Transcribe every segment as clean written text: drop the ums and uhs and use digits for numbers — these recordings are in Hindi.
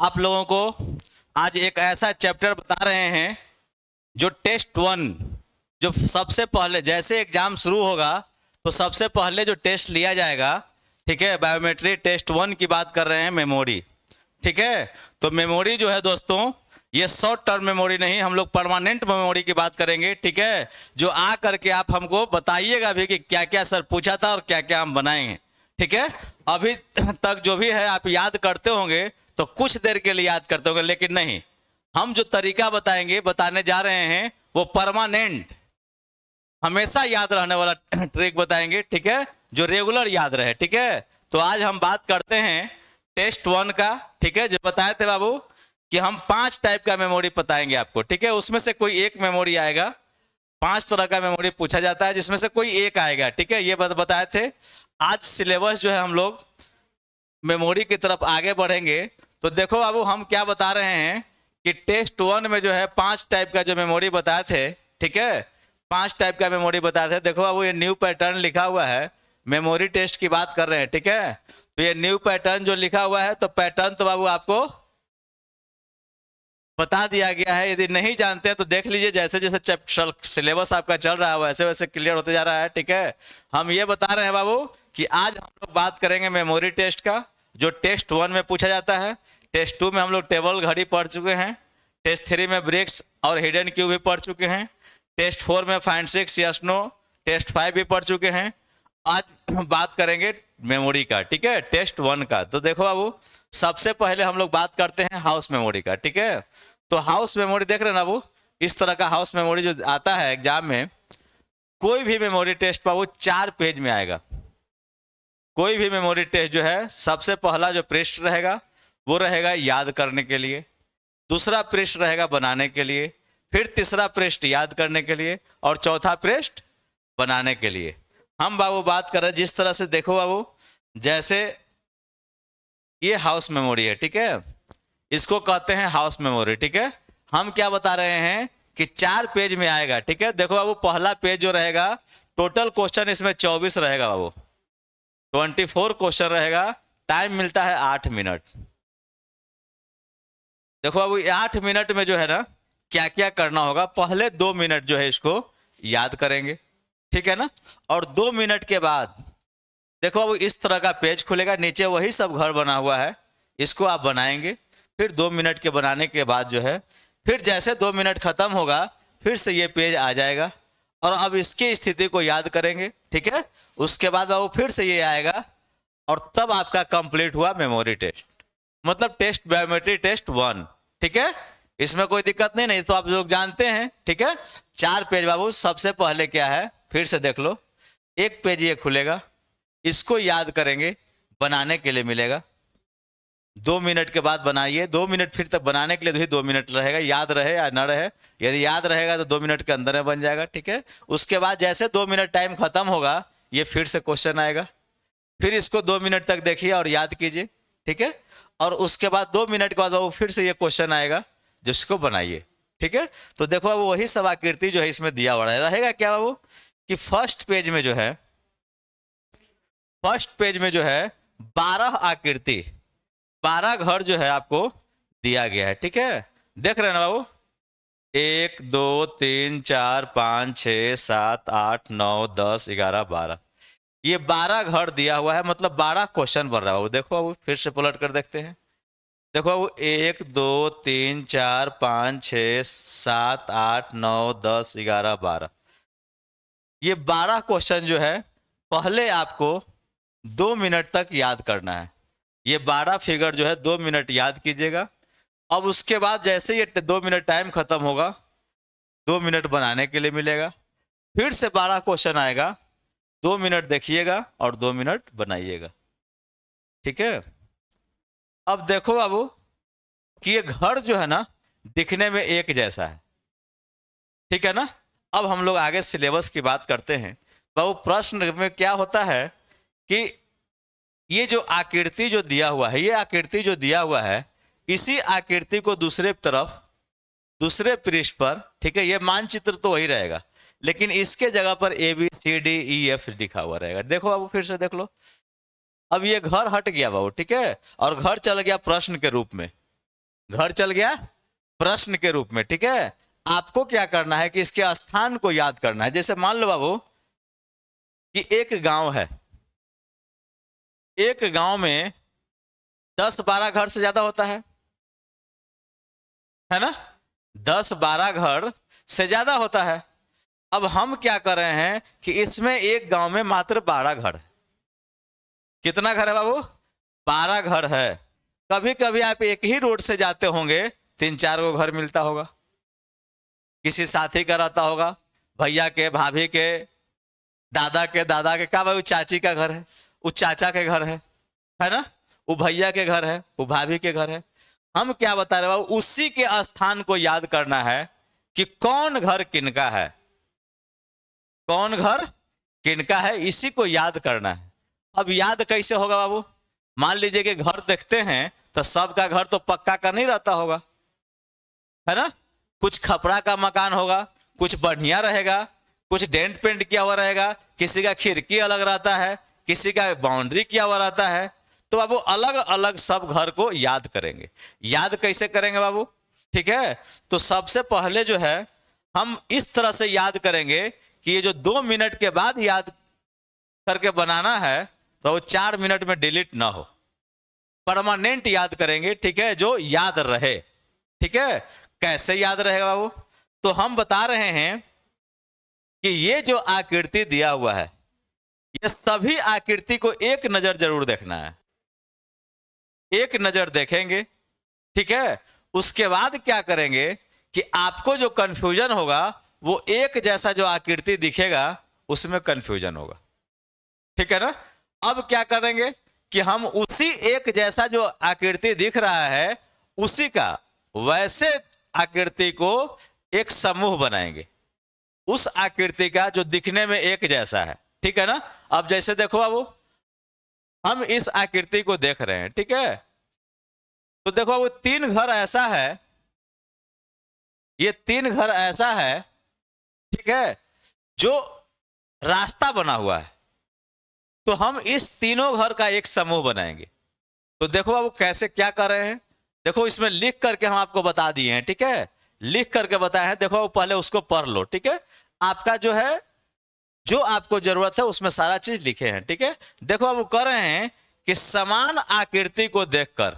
आप लोगों को आज एक ऐसा चैप्टर बता रहे हैं जो टेस्ट वन, जो सबसे पहले जैसे एग्जाम शुरू होगा तो सबसे पहले जो टेस्ट लिया जाएगा, ठीक है, बायोमेट्री टेस्ट वन की बात कर रहे हैं, मेमोरी। ठीक है, तो मेमोरी जो है दोस्तों, ये शॉर्ट टर्म मेमोरी नहीं, हम लोग परमानेंट मेमोरी की बात करेंगे। ठीक है, जो आ करके आप हमको बताइएगा भी कि क्या क्या सर पूछा था और क्या क्या हम बनाएंगे। ठीक है, अभी तक जो भी है आप याद करते होंगे तो कुछ देर के लिए याद करते होंगे, लेकिन नहीं, हम जो तरीका बताएंगे, बताने जा रहे हैं, वो परमानेंट हमेशा याद रहने वाला ट्रिक बताएंगे। ठीक है, जो रेगुलर याद रहे। ठीक है, तो आज हम बात करते हैं टेस्ट वन का। ठीक है, जो बताए थे बाबू कि हम 5 टाइप का मेमोरी बताएंगे आपको। ठीक है, उसमें से कोई एक मेमोरी आएगा। 5 तरह का मेमोरी पूछा जाता है, जिसमें से कोई एक आएगा। ठीक है, ये बताए थे। आज सिलेबस जो है हम लोग मेमोरी की तरफ आगे बढ़ेंगे। तो देखो बाबू, हम क्या बता रहे हैं कि टेस्ट वन में जो है 5 टाइप का जो मेमोरी बताए थे। ठीक है, 5 टाइप का मेमोरी बताए थे। देखो बाबू, ये न्यू पैटर्न लिखा हुआ है, मेमोरी टेस्ट की बात कर रहे हैं। ठीक है, तो ये न्यू पैटर्न जो लिखा हुआ है, तो पैटर्न तो बाबू आपको बता दिया गया है। यदि नहीं जानते हैं तो देख लीजिए, जैसे जैसे सिलेबस आपका चल रहा है वैसे वैसे क्लियर होते जा रहा है। ठीक है, हम ये बता रहे हैं बाबू कि आज हम लोग बात करेंगे मेमोरी टेस्ट का, जो टेस्ट वन में पूछा जाता है। टेस्ट टू में हम लोग टेबल घड़ी पढ़ चुके हैं। टेस्ट थ्री में ब्रेक्स और हिडन क्यू भी पढ़ चुके हैं। टेस्ट फोर में find six yes no, test 5 भी पढ़ चुके हैं। आज बात करेंगे मेमोरी का। ठीक है, टेस्ट वन का। तो देखो बाबू, सबसे पहले हम लोग बात करते हैं हाउस मेमोरी का। ठीक है, तो हाउस मेमोरी देख रहे हैं ना बाबू, इस तरह का हाउस मेमोरी जो आता है एग्जाम में। कोई भी मेमोरी टेस्ट बाबू 4 पेज में आएगा। कोई भी मेमोरी टेस्ट जो है, सबसे पहला जो पृष्ठ रहेगा वो रहेगा याद करने के लिए, दूसरा पृष्ठ रहेगा बनाने के लिए, फिर तीसरा पृष्ठ याद करने के लिए, और चौथा पृष्ठ बनाने के लिए। हम बाबू बात कर रहे हैं जिस तरह से, देखो बाबू, जैसे ये हाउस मेमोरी है। ठीक है, इसको कहते हैं हाउस मेमोरी। ठीक है, हम क्या बता रहे हैं कि 4 पेज में आएगा। ठीक है, देखो बाबू, पहला पेज जो रहेगा, टोटल क्वेश्चन इसमें 24 रहेगा बाबू, 24 क्वेश्चन रहेगा। टाइम मिलता है 8 मिनट। देखो बाबू, 8 मिनट में जो है ना, क्या क्या करना होगा। पहले 2 मिनट जो है इसको याद करेंगे। ठीक है ना, और 2 मिनट के बाद देखो बाबू, इस तरह का पेज खुलेगा, नीचे वही सब घर बना हुआ है, इसको आप बनाएंगे। फिर 2 मिनट के बनाने के बाद जो है, फिर जैसे 2 मिनट खत्म होगा, फिर से ये पेज आ जाएगा, और अब इसकी स्थिति को याद करेंगे। ठीक है, उसके बाद बाबू फिर से ये आएगा, और तब आपका कंप्लीट हुआ मेमोरी टेस्ट, मतलब टेस्ट बायोमेट्री टेस्ट वन। ठीक है, इसमें कोई दिक्कत नहीं तो आप लोग जानते हैं। ठीक है, 4 पेज बाबू। सबसे पहले क्या है, फिर से देख लो, एक पेज ये खुलेगा, इसको याद करेंगे, बनाने के लिए मिलेगा। 2 मिनट के बाद बनाइए, 2 मिनट फिर तक बनाने के लिए भी 2 मिनट रहेगा, याद रहे या ना रहे। यदि याद रहेगा तो 2 मिनट के अंदर में बन जाएगा। ठीक है, उसके बाद जैसे 2 मिनट टाइम खत्म होगा, ये फिर से क्वेश्चन आएगा, फिर इसको 2 मिनट तक देखिए और याद कीजिए। ठीक है, और उसके बाद 2 मिनट के बाद वो फिर से ये क्वेश्चन आएगा, जिसको बनाइए। ठीक है, तो देखो बाबू, वही सब आकृति जो है इसमें दिया हुआ रहेगा। क्या बाबू कि फर्स्ट पेज में जो है, फर्स्ट पेज में जो है 12 आकृति, 12 घर जो है आपको दिया गया है। ठीक है, देख रहे हैं ना बाबू, 1 2 3 4 5 6 7 8 9 10 11 12, ये 12 घर दिया हुआ है, मतलब 12 क्वेश्चन बन रहा है बाबू। देखो बाबू, फिर से पलट कर देखते हैं। देखो बाबू, 1 2 3 4 5 6 7 8 9 10 11 12, ये 12 क्वेश्चन जो है पहले आपको 2 मिनट तक याद करना है। ये 12 फिगर जो है 2 मिनट याद कीजिएगा। अब उसके बाद जैसे ये 2 मिनट टाइम खत्म होगा, 2 मिनट बनाने के लिए मिलेगा, फिर से 12 क्वेश्चन आएगा, 2 मिनट देखिएगा और 2 मिनट बनाइएगा। ठीक है, अब देखो बाबू कि ये घर जो है ना, दिखने में एक जैसा है। ठीक है ना, अब हम लोग आगे सिलेबस की बात करते हैं। बाबू, प्रश्न में क्या होता है कि ये जो आकृति जो दिया हुआ है, ये आकृति जो दिया हुआ है, इसी आकृति को दूसरे तरफ, दूसरे पृष्ठ पर, ठीक है, ये मानचित्र तो वही रहेगा, लेकिन इसके जगह पर ABCDEF लिखा हुआ रहेगा। देखो बाबू, फिर से देख लो, अब ये घर हट गया बाबू। ठीक है, और घर चल गया प्रश्न के रूप में। घर चल गया प्रश्न के रूप में, ठीक है। आपको क्या करना है कि इसके स्थान को याद करना है। जैसे मान लो बाबू कि एक गांव है, एक गांव में 10-12 घर से ज्यादा होता है ना, 10-12 घर से ज्यादा होता है। अब हम क्या कर रहे हैं कि इसमें एक गांव में मात्र 12 घर है। कितना घर है बाबू? 12 घर है। कभी कभी आप एक ही रोड से जाते होंगे, 3-4 गो घर मिलता होगा, किसी साथी का रहता होगा, भैया के, भाभी के, दादा के क्या भाई, चाची का घर है, उस चाचा के घर है ना, वो भैया के घर है, वो भाभी के घर है। हम क्या बता रहे बाबू, उसी के स्थान को याद करना है कि कौन घर किनका है, कौन घर किनका है, इसी को याद करना है। अब याद कैसे होगा बाबू? मान लीजिए कि घर देखते हैं तो सबका घर तो पक्का का नहीं रहता होगा, है ना, कुछ खपड़ा का मकान होगा, कुछ बढ़िया रहेगा, कुछ डेंट पेंट किया हुआ रहेगा, किसी का खिड़की अलग रहता है, किसी का बाउंड्री किया हुआ रहता है। तो बाबू अलग अलग सब घर को याद करेंगे। याद कैसे करेंगे बाबू? ठीक है, तो सबसे पहले जो है हम इस तरह से याद करेंगे कि ये जो 2 मिनट के बाद याद करके बनाना है तो वो 4 मिनट में डिलीट ना हो, परमानेंट याद करेंगे, ठीक है, जो याद रहे। ठीक है, कैसे याद रहेगा बाबू? तो हम बता रहे हैं कि ये जो आकृति दिया हुआ है, ये सभी आकृति को एक नजर जरूर देखना है, एक नजर देखेंगे, ठीक है। उसके बाद क्या करेंगे कि आपको जो कंफ्यूजन होगा वो एक जैसा जो आकृति दिखेगा उसमें कंफ्यूजन होगा, ठीक है ना। अब क्या करेंगे कि हम उसी एक जैसा जो आकृति दिख रहा है उसी का वैसे आकृति को एक समूह बनाएंगे, उस आकृति का जो दिखने में एक जैसा है, ठीक है ना। अब जैसे देखो बाबू, हम इस आकृति को देख रहे हैं, ठीक है, तो देखो वो 3 घर ऐसा है, ये 3 घर ऐसा है, ठीक है, जो रास्ता बना हुआ है। तो हम इस तीनों घर का एक समूह बनाएंगे। तो देखो बाबू कैसे क्या कर रहे हैं, देखो इसमें लिख करके हम आपको बता दिए हैं, ठीक है, लिख करके बताए हैं। देखो पहले उसको पढ़ लो, ठीक है, आपका जो है जो आपको जरूरत है उसमें सारा चीज लिखे हैं, ठीक है। देखो अब वो कर रहे हैं कि समान आकृति को देखकर,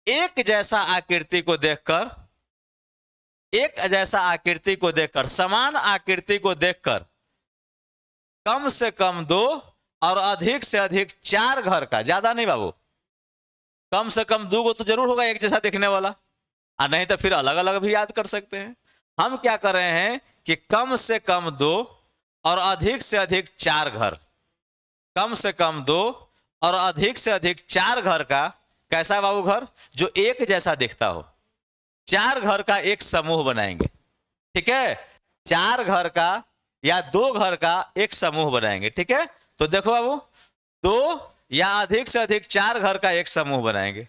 एक जैसा आकृति को देखकर, एक जैसा आकृति को देखकर, समान आकृति को देखकर कम से कम 2 और अधिक से अधिक 4 घर का, ज्यादा नहीं बाबू, कम से कम 2 गो तो जरूर होगा एक जैसा दिखने वाला, और नहीं तो फिर अलग अलग भी याद कर सकते हैं। हम क्या कर रहे हैं कि कम से कम 2 और अधिक से अधिक 4 घर, कम से कम 2 और अधिक से अधिक 4 घर का, कैसा बाबू घर? जो एक जैसा दिखता हो, 4 घर का एक समूह बनाएंगे, ठीक है, 4 घर का या 2 घर का एक समूह बनाएंगे, ठीक है। तो देखो बाबू 2 या अधिक से अधिक 4 घर का एक समूह बनाएंगे।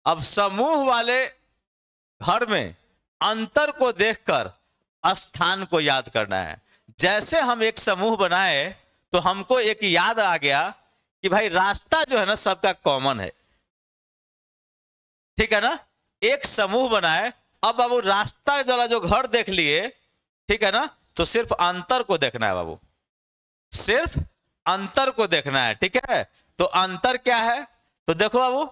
अब समूह वाले घर में अंतर को देखकर स्थान को याद करना है। जैसे हम एक समूह बनाए तो हमको एक याद आ गया कि भाई रास्ता जो है ना सबका कॉमन है, ठीक है ना, एक समूह बनाए। अब बाबू रास्ता वाला जो घर देख लिए, ठीक है ना, तो सिर्फ अंतर को देखना है बाबू, सिर्फ अंतर को देखना है, ठीक है। तो अंतर क्या है? तो देखो बाबू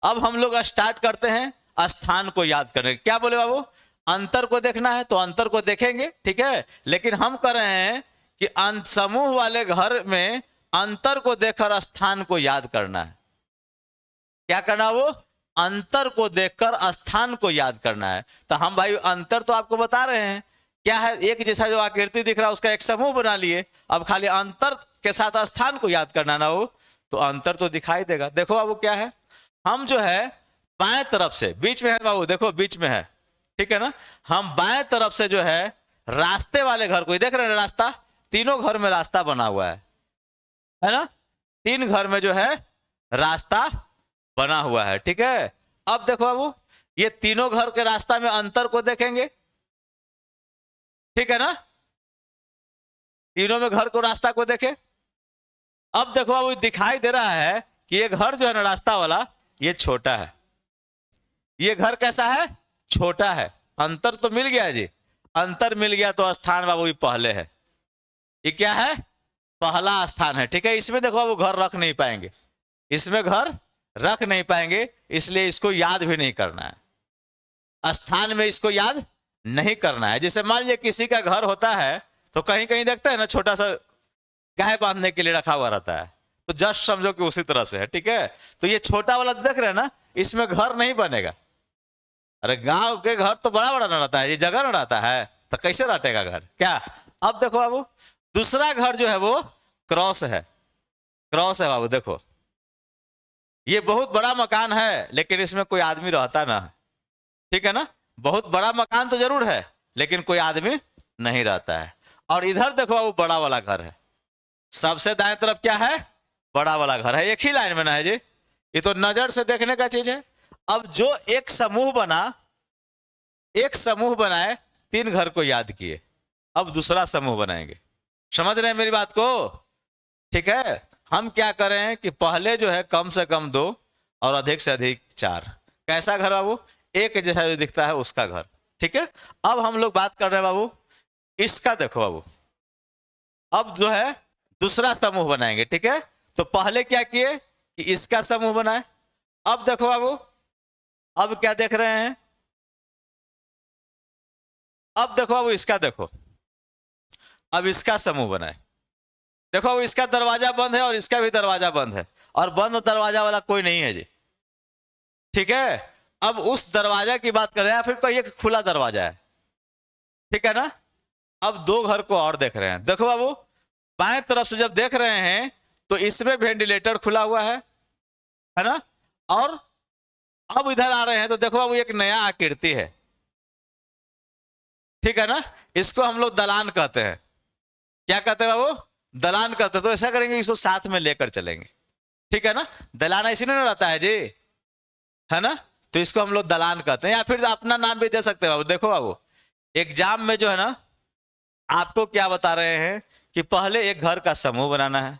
अब हम लोग स्टार्ट करते हैं स्थान को याद करने। क्या बोले बाबू? अंतर को देखना है तो अंतर को देखेंगे, ठीक है, लेकिन हम कर रहे हैं कि समूह वाले घर में अंतर को देखकर स्थान को याद करना है। क्या करना है? वो अंतर को देखकर स्थान को याद करना है। तो हम भाई अंतर तो आपको बता रहे हैं क्या है, एक जैसा जो आकृति दिख रहा है उसका एक समूह बना लिए। अब खाली अंतर के साथ स्थान को याद करना ना हो तो अंतर तो दिखाई देगा। देखो बाबू क्या है, हम जो है बाएं तरफ से, बीच में है बाबू, देखो बीच में है, ठीक है ना, हम बाएं तरफ से जो है रास्ते वाले घर को देख रहे हैं, रास्ता, तीनों घर में रास्ता बना हुआ है ना, 3 घर में जो है रास्ता बना हुआ है, ठीक है। अब देखो बाबू ये तीनों घर के रास्ता में अंतर को देखेंगे, ठीक है ना, तीनों में घर को रास्ता को देखे। अब देखो बाबू दिखाई दे रहा है कि ये घर जो है ना रास्ता वाला ये छोटा है, ये घर कैसा है, छोटा है। अंतर तो मिल गया जी, अंतर मिल गया तो स्थान बाबू ये पहले है। ये क्या है, पहला स्थान है, ठीक है। इसमें देखो बाबू घर रख नहीं पाएंगे, इसमें घर रख नहीं पाएंगे, इसलिए इसको याद भी नहीं करना है, स्थान में इसको याद नहीं करना है। जैसे मान लीजिए किसी का घर होता है तो कहीं कहीं देखते हैं ना, छोटा सा गाय बांधने के लिए रखा हुआ रहता है, तो जस्ट समझो कि उसी तरह से है, ठीक है। तो ये छोटा वाला देख रहे हैं ना, इसमें घर नहीं बनेगा। अरे गांव के घर तो बड़ा बड़ा ना रहता है, ये जगह ना रहता है, तो कैसे रटेगा घर क्या। अब देखो बाबू, दूसरा घर जो है वो क्रॉस है, क्रॉस है बाबू। देखो ये बहुत बड़ा मकान है, लेकिन इसमें कोई आदमी रहता ना है, ठीक है ना। बहुत बड़ा मकान तो जरूर है, लेकिन कोई आदमी नहीं रहता है। और इधर देखो बाबू, बड़ा वाला घर है, सबसे दाएं तरफ क्या है, बड़ा वाला घर है। एक ही लाइन में ना है जी, ये तो नजर से देखने का चीज है। अब जो एक समूह बना, एक समूह बनाए, 3 घर को याद किए, अब दूसरा समूह बनाएंगे। समझ रहे हैं मेरी बात को, ठीक है। हम क्या करें कि पहले जो है कम से कम 2 और अधिक से अधिक 4। कैसा घर बाबू, एक जैसा जो दिखता है उसका घर, ठीक है। अब हम लोग बात कर रहे हैं बाबू इसका। देखो बाबू, अब जो है दूसरा समूह बनाएंगे, ठीक है। तो पहले क्या किए कि इसका समूह बनाए। अब देखो बाबू, अब क्या देख रहे हैं, अब देखो बाबू इसका, देखो अब इसका समूह बनाए। देखो अब इसका दरवाजा बंद है और इसका भी दरवाजा बंद है, और बंद दरवाजा वाला कोई नहीं है जी, ठीक है। अब उस दरवाजा की बात करें या फिर कहिए कि खुला दरवाजा है, ठीक है ना। अब 2 घर को और देख रहे हैं। देखो बाबू, बाएं तरफ से जब देख रहे हैं तो इसमें वेंटिलेटर खुला हुआ है ना। और अब इधर आ रहे हैं तो देखो बाबू एक नया आकृति है, ठीक है ना। इसको हम लोग दलान कहते हैं। क्या कहते हैं बाबू, दलान करते हैं। तो ऐसा करेंगे, इसको साथ में लेकर चलेंगे, ठीक है ना। दलान ऐसे नहीं रहता है जी, है ना। तो इसको हम लोग दलान कहते हैं, या फिर अपना नाम भी दे सकते हैं बाबू। देखो बाबू, एग्जाम में जो है ना, आपको क्या बता रहे हैं कि पहले एक घर का समूह बनाना है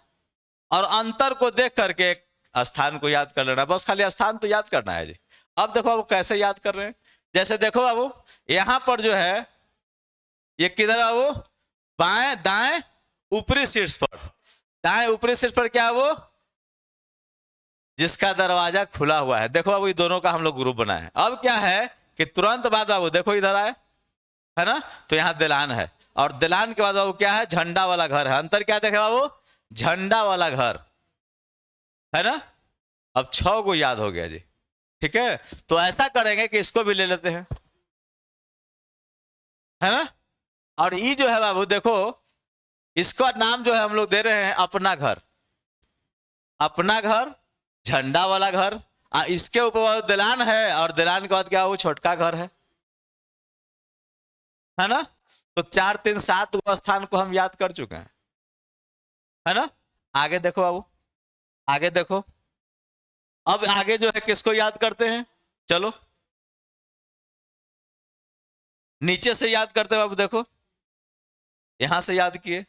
और अंतर को देख करके एक स्थान को याद कर लेना, बस खाली स्थान तो याद करना है जी। अब देखो बाबू कैसे याद कर रहे हैं। जैसे देखो बाबू, यहां पर जो है ये किधर है बाबू, बाएं दाएं ऊपरी शीर्ष पर। दाएं ऊपरी शीर्ष पर क्या है वो, जिसका दरवाजा खुला हुआ है। देखो बाबू, ये दोनों का हम लोग ग्रुप बनाए। अब क्या है कि तुरंत बाद बाबू देखो इधर आए, है ना। तो यहाँ दलान है, और दलान के बाद बाबू क्या है, झंडा वाला घर है। अंतर क्या देखे बाबू, झंडा वाला घर, है ना। अब 6 को याद हो गया जी, ठीक है। तो ऐसा करेंगे कि इसको भी ले लेते हैं, है ना। और ये जो है बाबू देखो, इसका नाम जो है हम लोग दे रहे हैं अपना घर। अपना घर, झंडा वाला घर, इसके ऊपर दलान है, और दलान के बाद क्या वो छोटका घर है ना। तो 4 3 7 स्थान को हम याद कर चुके हैं, है ना। आगे देखो बाबू, आगे देखो। अब आगे जो है किसको याद करते हैं, चलो नीचे से याद करते हैं बाबू। देखो यहां से याद किए,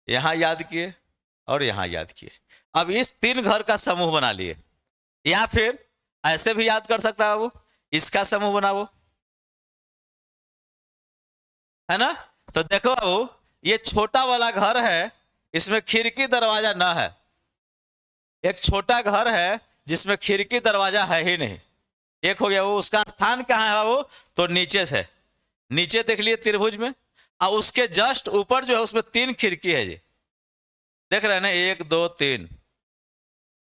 यहां याद किए, और यहां याद किए। अब इस 3 घर का समूह बना लिए, या फिर ऐसे भी याद कर सकता है बाबू, इसका समूह बनाओ, है ना। तो देखो बाबू, ये छोटा वाला घर है, इसमें खिड़की दरवाजा ना है। एक छोटा घर है जिसमें खिड़की दरवाजा है ही नहीं, एक हो गया। वो उसका स्थान कहाँ है बाबू, तो नीचे से, नीचे देख लिए त्रिभुज में, और उसके जस्ट ऊपर जो है उसमें 3 खिड़की है जी, देख रहे हैं ना, 1 2 3,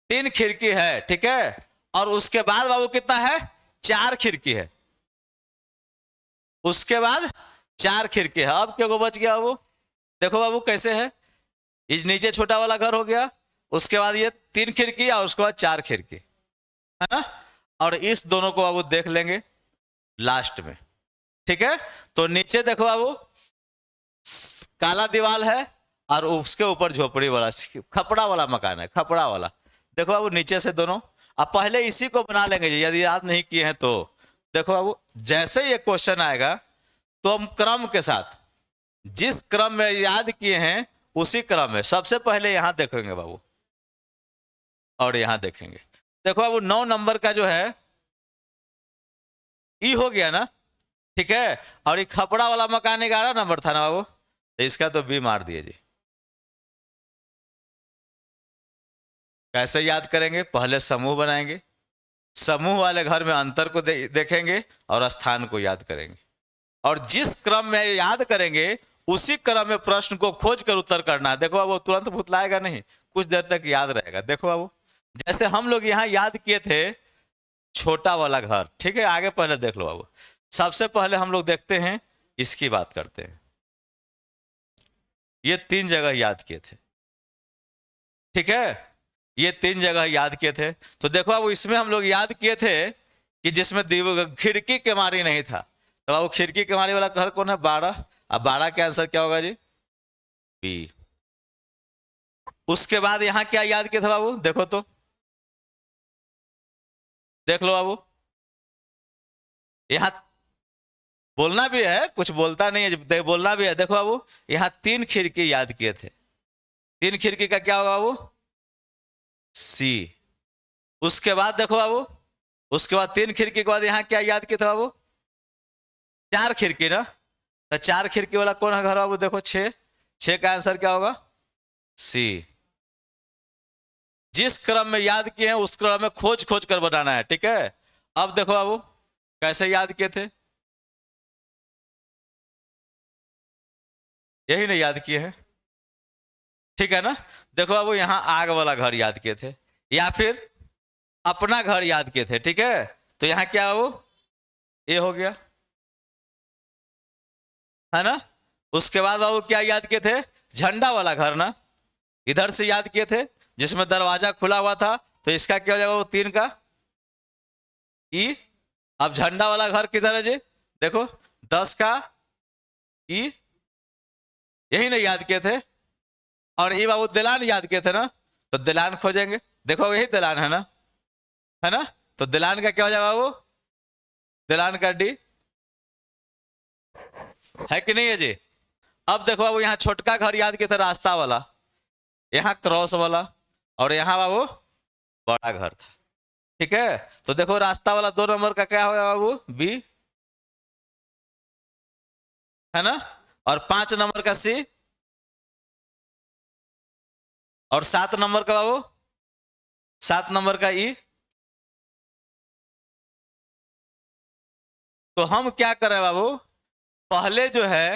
3 खिड़की है, ठीक है। और उसके बाद बाबू कितना है, 4 खिड़की है, उसके बाद 4 खिड़की है। अब क्या को बच गया बाबू, देखो बाबू कैसे है, इस नीचे छोटा वाला घर हो गया, उसके बाद ये 3 खिड़की और उसके बाद 4 खिड़की, है ना। और इस दोनों को बाबू देख लेंगे लास्ट में, ठीक है। तो नीचे देखो बाबू काला दीवार है, और उसके ऊपर झोपड़ी वाला खपड़ा वाला मकान है, खपड़ा वाला। देखो बाबू नीचे से दोनों, अब पहले इसी को बना लेंगे जी, यदि याद नहीं किए हैं तो। देखो बाबू, जैसे ये क्वेश्चन आएगा तो हम क्रम के साथ, जिस क्रम में याद किए हैं उसी क्रम में सबसे पहले यहां देखेंगे बाबू, और यहां देखेंगे। देखो बाबू 9 नंबर का जो है ई हो गया ना, ठीक है। और ये खपड़ा वाला मकान 11 नंबर था ना बाबू, तो इसका तो बी मार दिए जी। कैसे याद करेंगे? पहले समूह बनाएंगे, समूह वाले घर में अंतर को देखेंगे और स्थान को याद करेंगे, और जिस क्रम में याद करेंगे उसी क्रम में प्रश्न को खोज कर उत्तर करना है। देखो बाबू तुरंत भुतलाएगा नहीं, कुछ देर तक याद रहेगा। देखो बाबू जैसे हम लोग यहाँ याद किए थे छोटा वाला घर, ठीक है, आगे पहले देख लो बाबू। सबसे पहले हम लोग देखते हैं, इसकी बात करते हैं। ये 3 जगह याद किए थे, ठीक है, ये 3 जगह याद किए थे। तो देखो बाबू इसमें हम लोग याद किए थे कि जिसमें खिड़की केमारी नहीं था, तो बाबू खिड़की केमारी वाला घर कौन है? 12। अब 12 का आंसर क्या होगा जी? बी। उसके बाद यहां क्या याद किया था बाबू? देखो तो, देख लो बाबू, यहां बोलना भी है, कुछ बोलता नहीं है, बोलना भी है। देखो बाबू यहां 3 खिड़की याद किए थे, 3 खिड़की का क्या होगा बाबू? सी। उसके बाद देखो बाबू, उसके बाद 3 खिड़की के बाद यहां क्या याद किया था बाबू? 4 खिड़की ना, तो 4 खिड़की वाला कौन है घर बाबू? देखो 6, 6 का आंसर क्या होगा? सी। जिस क्रम में याद किए हैं उस क्रम में खोज खोज कर बनाना है, ठीक है। अब देखो बाबू कैसे याद किए थे, यही नहीं याद किए हैं, ठीक है ना। देखो बाबू यहां आग वाला घर याद किए थे, या फिर अपना घर याद किए थे, ठीक है। तो यहां क्या बाबू? ये हो गया, है ना। उसके बाद बाबू क्या याद किए थे? झंडा वाला घर ना, इधर से याद किए थे, जिसमें दरवाजा खुला हुआ था, तो इसका क्या हो जाएगा वो 3 का ई। अब झंडा वाला घर किधर है जी? देखो 10 का ई, यही नहीं याद किए थे। और ये बाबू दिलान याद किए थे ना, तो दिलान खोजेंगे, देखो यही दिलान है ना, तो दिलान का क्या हो जाएगा बाबू? दिलान का डी, है कि नहीं है जी। अब देखो बाबू यहाँ छोटका घर याद किया था रास्ता वाला, यहाँ क्रॉस वाला, और यहाँ बाबू बड़ा घर था, ठीक है। तो देखो रास्ता वाला 2 नंबर का क्या होगा बाबू? बी, है ना। और 5 नंबर का सी, और 7 नंबर का बाबू, 7 नंबर का ई। तो हम क्या करें बाबू, पहले जो है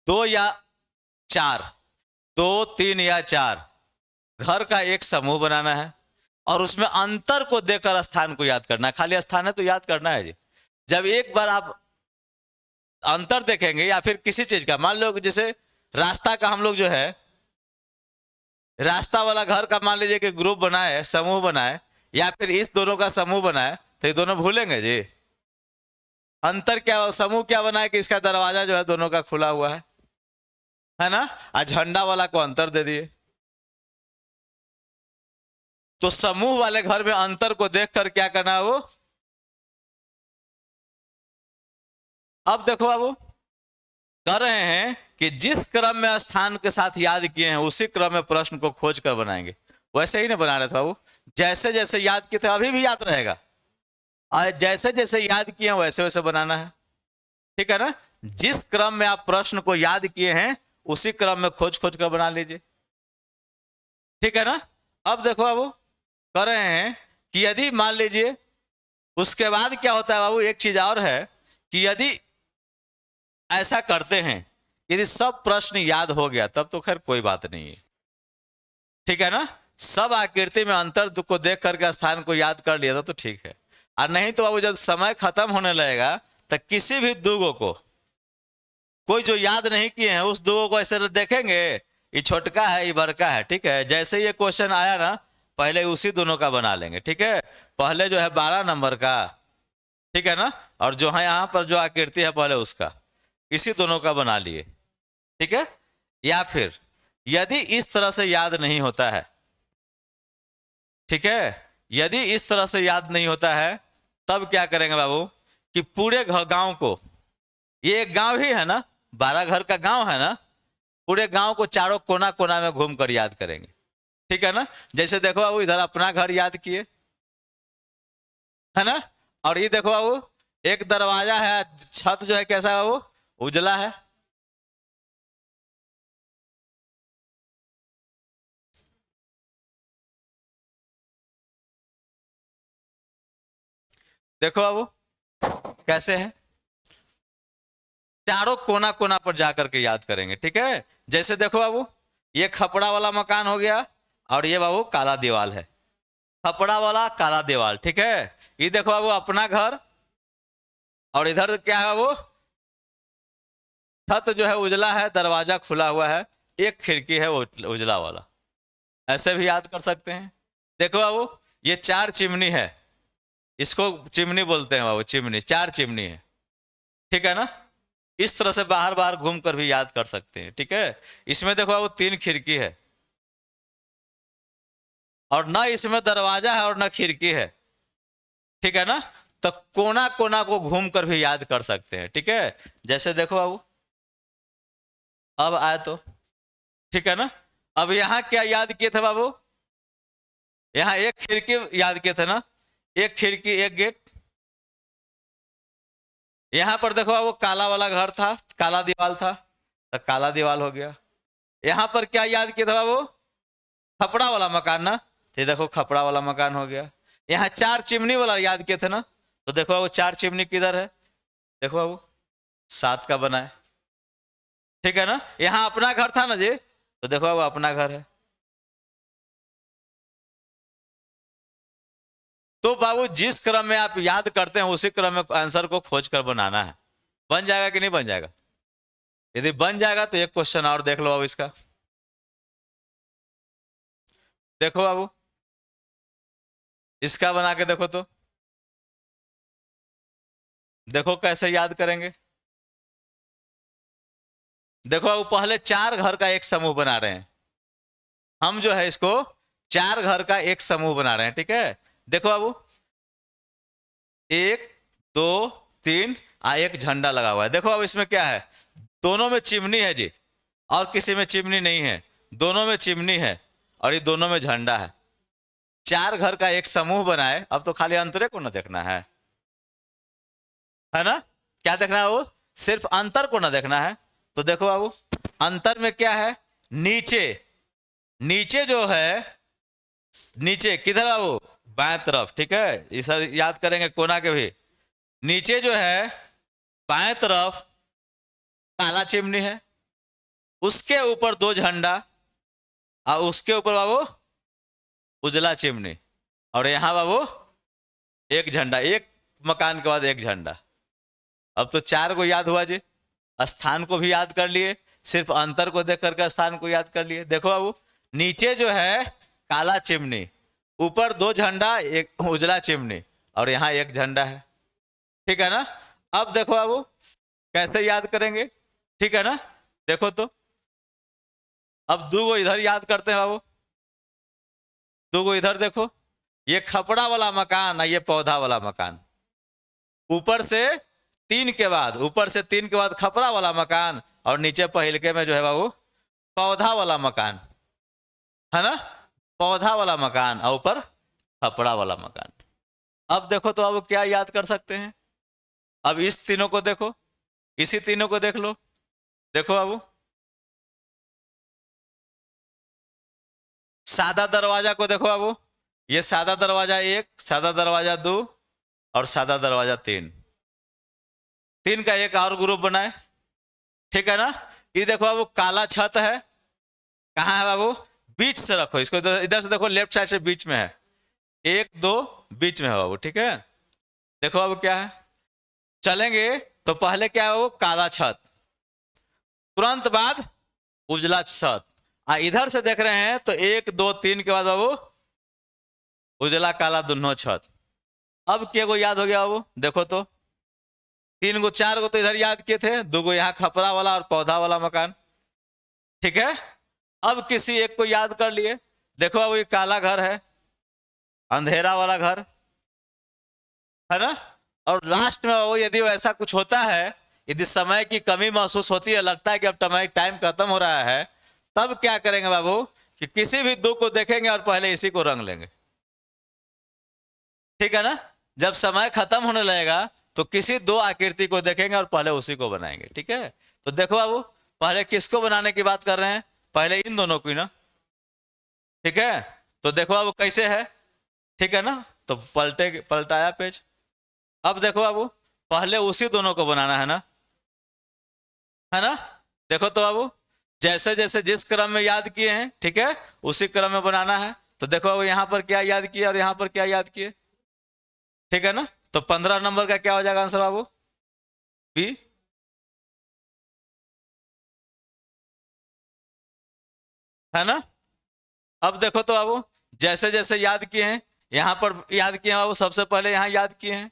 2 या 4, 2, 3 या 4 घर का एक समूह बनाना है, और उसमें अंतर को देकर स्थान को याद करना है। खाली स्थान है तो याद करना है जी। जब एक बार आप अंतर देखेंगे या फिर किसी चीज का, मान लो जैसे रास्ता का हम लोग जो है रास्ता वाला घर का मान लीजिए कि ग्रुप बनाए, समूह बनाए, या फिर इस दोनों का समूह बनाए, तो ये दोनों भूलेंगे जी। अंतर क्या, समूह क्या बनाए कि इसका दरवाजा जो है दोनों का खुला हुआ है ना। आज झंडा वाला को अंतर दे दिए, तो समूह वाले घर में अंतर को देखकर क्या करना है वो। अब देखो बाबू कर रहे हैं कि जिस क्रम में स्थान के साथ याद किए हैं उसी क्रम में प्रश्न को खोज कर बनाएंगे। वैसे ही नहीं बना रहे थे बाबू, जैसे जैसे याद किए थे अभी भी याद रहेगा, और जैसे जैसे याद किए हैं वैसे वैसे बनाना है, ठीक है ना। जिस क्रम में आप प्रश्न को याद किए हैं उसी क्रम में खोज खोज कर बना लीजिए, ठीक है ना। अब देखो बाबू कर रहे हैं कि यदि मान लीजिए, उसके बाद क्या होता है बाबू, एक चीज और है कि यदि ऐसा करते हैं, यदि सब प्रश्न याद हो गया तब तो खैर कोई बात नहीं है, ठीक है ना। सब आकृति में अंतर को देख करके स्थान को याद कर लिया था तो ठीक है। और नहीं तो बाबू जब समय खत्म होने लगेगा तो किसी भी दुगो को, कोई जो याद नहीं किए हैं उस दुगो को ऐसे देखेंगे, ये छोटका है ये बड़का है, ठीक है। जैसे ये क्वेश्चन आया ना पहले उसी दोनों का बना लेंगे, ठीक है। पहले जो है 12 नंबर का, ठीक है ना, और जो है यहाँ पर जो आकृति है पहले उसका, इसी दोनों का बना लिए, ठीक है। या फिर यदि इस तरह से याद नहीं होता है, ठीक है, यदि इस तरह से याद नहीं होता है तब क्या करेंगे बाबू कि पूरे गांव को, ये एक गांव ही है ना, 12 घर का गांव है ना, पूरे गांव को चारों कोना कोना में घूम कर याद करेंगे, ठीक है ना। जैसे देखो बाबू इधर अपना घर याद किए, है ना, और ये देखो बाबू एक दरवाजा है, छत जो है कैसा है वो, उजला है। देखो बाबू कैसे है, चारों कोना कोना पर जाकर के याद करेंगे, ठीक है। जैसे देखो बाबू, ये खपड़ा वाला मकान हो गया, और ये बाबू काला दीवाल है, खपड़ा वाला काला दीवाल, ठीक है। ये देखो बाबू अपना घर, और इधर क्या है बाबू, छत जो है उजला है, दरवाजा खुला हुआ है, एक खिड़की है वो उजला वाला, ऐसे भी याद कर सकते हैं। देखो बाबू ये चार चिमनी है, इसको चिमनी बोलते हैं बाबू, चिमनी, चार चिमनी है, ठीक है ना। इस तरह से बाहर बाहर घूम कर भी याद कर सकते हैं, ठीक है। इसमें देखो बाबू तीन खिड़की है, और ना इसमें दरवाजा है और ना खिड़की है, ठीक है ना। तो कोना कोना को घूम कर भी याद कर सकते हैं, ठीक है। जैसे देखो बाबू, अब आए तो, ठीक है ना। अब यहाँ क्या याद किए थे बाबू, यहाँ एक खिड़की याद किए थे ना, एक खिड़की एक गेट। यहाँ पर देखो बाबू काला वाला घर था, काला दीवाल था, तो काला दीवाल हो गया। यहाँ पर क्या याद किए थे बाबू, खपड़ा वाला मकान ना, तो देखो खपड़ा वाला मकान हो गया। यहाँ चार चिमनी वाला याद किए थे ना, तो देखो बाबू चार चिमनी किधर है, देखो बाबू सात का बना है, ठीक है ना। यहाँ अपना घर था ना जी, तो देखो बाबू अपना घर है। तो बाबू जिस क्रम में आप याद करते हैं उसी क्रम में आंसर को खोज कर बनाना है। बन जाएगा कि नहीं बन जाएगा? यदि बन जाएगा तो एक क्वेश्चन और देख लो बाबू इसका। देखो बाबू इसका बना के देखो तो, देखो कैसे याद करेंगे। देखो बाबू पहले चार घर का एक समूह बना रहे हैं हम, जो है इसको चार घर का एक समूह बना रहे हैं, ठीक है। देखो बाबू एक दो तीन, एक झंडा लगा हुआ है। देखो अब इसमें क्या है, दोनों में चिमनी है जी, और किसी में चिमनी नहीं है, दोनों में चिमनी है और ये दोनों में झंडा है। चार घर का एक समूह बनाए, अब तो खाली अंतरे को ना देखना है ना। क्या देखना है, वो सिर्फ अंतर को ना देखना है। तो देखो बाबू अंतर में क्या है, नीचे, नीचे जो है, नीचे किधर बाबू, बाएं तरफ, ठीक है। इस याद करेंगे कोना के भी, नीचे जो है बाएं तरफ काला चिमनी है, उसके ऊपर दो झंडा, और उसके ऊपर बाबू उजला चिमनी, और यहां बाबू एक झंडा, एक मकान के बाद एक झंडा। अब तो चार को याद हुआ जी, स्थान को भी याद कर लिए, सिर्फ अंतर को देख करके स्थान को याद कर लिए। देखो बाबू नीचे जो है काला चिमनी, ऊपर दो झंडा, एक उजला चिमनी, और यहां एक झंडा है, ठीक है ना। अब देखो बाबू कैसे याद करेंगे, ठीक है ना। देखो तो अब दो को इधर याद करते हैं बाबू, दो को इधर देखो, ये खपड़ा वाला मकान और ये पौधा वाला मकान। ऊपर से तीन के बाद, ऊपर से तीन के बाद खपड़ा वाला मकान, और नीचे पहिलके में जो है बाबू पौधा वाला मकान, है ना, पौधा वाला मकान और ऊपर खपड़ा वाला मकान। अब देखो तो अब क्या याद कर सकते हैं, अब इस तीनों को देखो, इसी तीनों को देख लो। देखो बाबू सादा दरवाजा को देखो बाबू, ये सादा दरवाजा एक, सादा दरवाजा दो, और सादा दरवाजा तीन, तीन का एक और ग्रुप बनाए, ठीक है ना। ये देखो बाबू काला छत है, कहाँ है बाबू, बीच से रखो इसको, इधर से देखो, लेफ्ट साइड से बीच में है, एक दो बीच में है बाबू, ठीक है। देखो बाबू क्या है, चलेंगे तो पहले क्या है बाबू, काला छत, तुरंत बाद उजला छत, इधर से देख रहे हैं तो एक दो तीन के बाद बाबू उजला काला दोनों छत। अब क्या को याद हो गया बाबू, देखो तो तीन को चार को तो इधर याद किए थे, दो को यहाँ खपरा वाला और पौधा वाला मकान, ठीक है। अब किसी एक को याद कर लिए, देखो बाबू ये काला घर है, अंधेरा वाला घर है ना। और लास्ट में बाबू यदि ऐसा कुछ होता है, यदि समय की कमी महसूस होती है, लगता है कि अब टाइम खत्म हो रहा है, तब क्या करेंगे बाबू कि किसी भी दो को देखेंगे और पहले इसी को रंग लेंगे, ठीक है ना। जब समय खत्म होने लगेगा तो किसी दो आकृति को देखेंगे और पहले उसी को बनाएंगे। ठीक है, तो देखो बाबू, पहले किसको बनाने की बात कर रहे हैं? पहले इन दोनों की ना। ठीक है, तो देखो बाबू कैसे है। ठीक है ना, तो पलटाया पेज। अब देखो बाबू, पहले उसी दोनों को बनाना है ना। देखो तो बाबू, जैसे जैसे जिस क्रम में याद किए हैं, ठीक है, उसी क्रम में बनाना है। तो देखो बाबू, यहां पर क्या याद किए और यहां पर क्या याद किए। ठीक है ना, तो 15 नंबर का क्या हो जाएगा आंसर बाबू? बी। है ना। अब देखो तो बाबू, जैसे जैसे याद किए हैं, यहां पर याद किए हैं बाबू, सबसे पहले यहां याद किए हैं।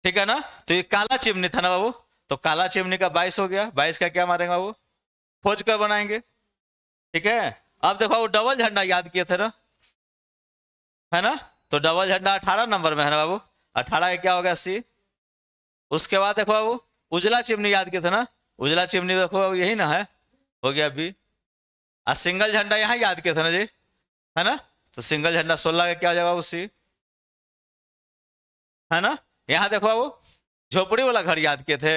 ठीक है ना, तो ये काला चिमनी था ना बाबू, तो काला चिमनी का 22 हो गया। 22 का क्या मारेंगे बाबू? खोज कर बनाएंगे। ठीक है, अब देखो बाबू, डबल झंडा याद किए थे ना, है ना, तो डबल झंडा 18 नंबर में है ना बाबू। 18 का क्या हो गया? सी। उसके बाद देखो बाबू, उजला चिमनी याद किए थे ना, उजला चिमनी देखो बाबू यही ना है, हो गया बी। और सिंगल झंडा यहाँ याद किए थे ना जी, है ना, तो सिंगल झंडा 16 का क्या हो जाएगा बाबू? सी। है ना, यहाँ देखो बाबू, झोपड़ी वाला घर याद किए थे,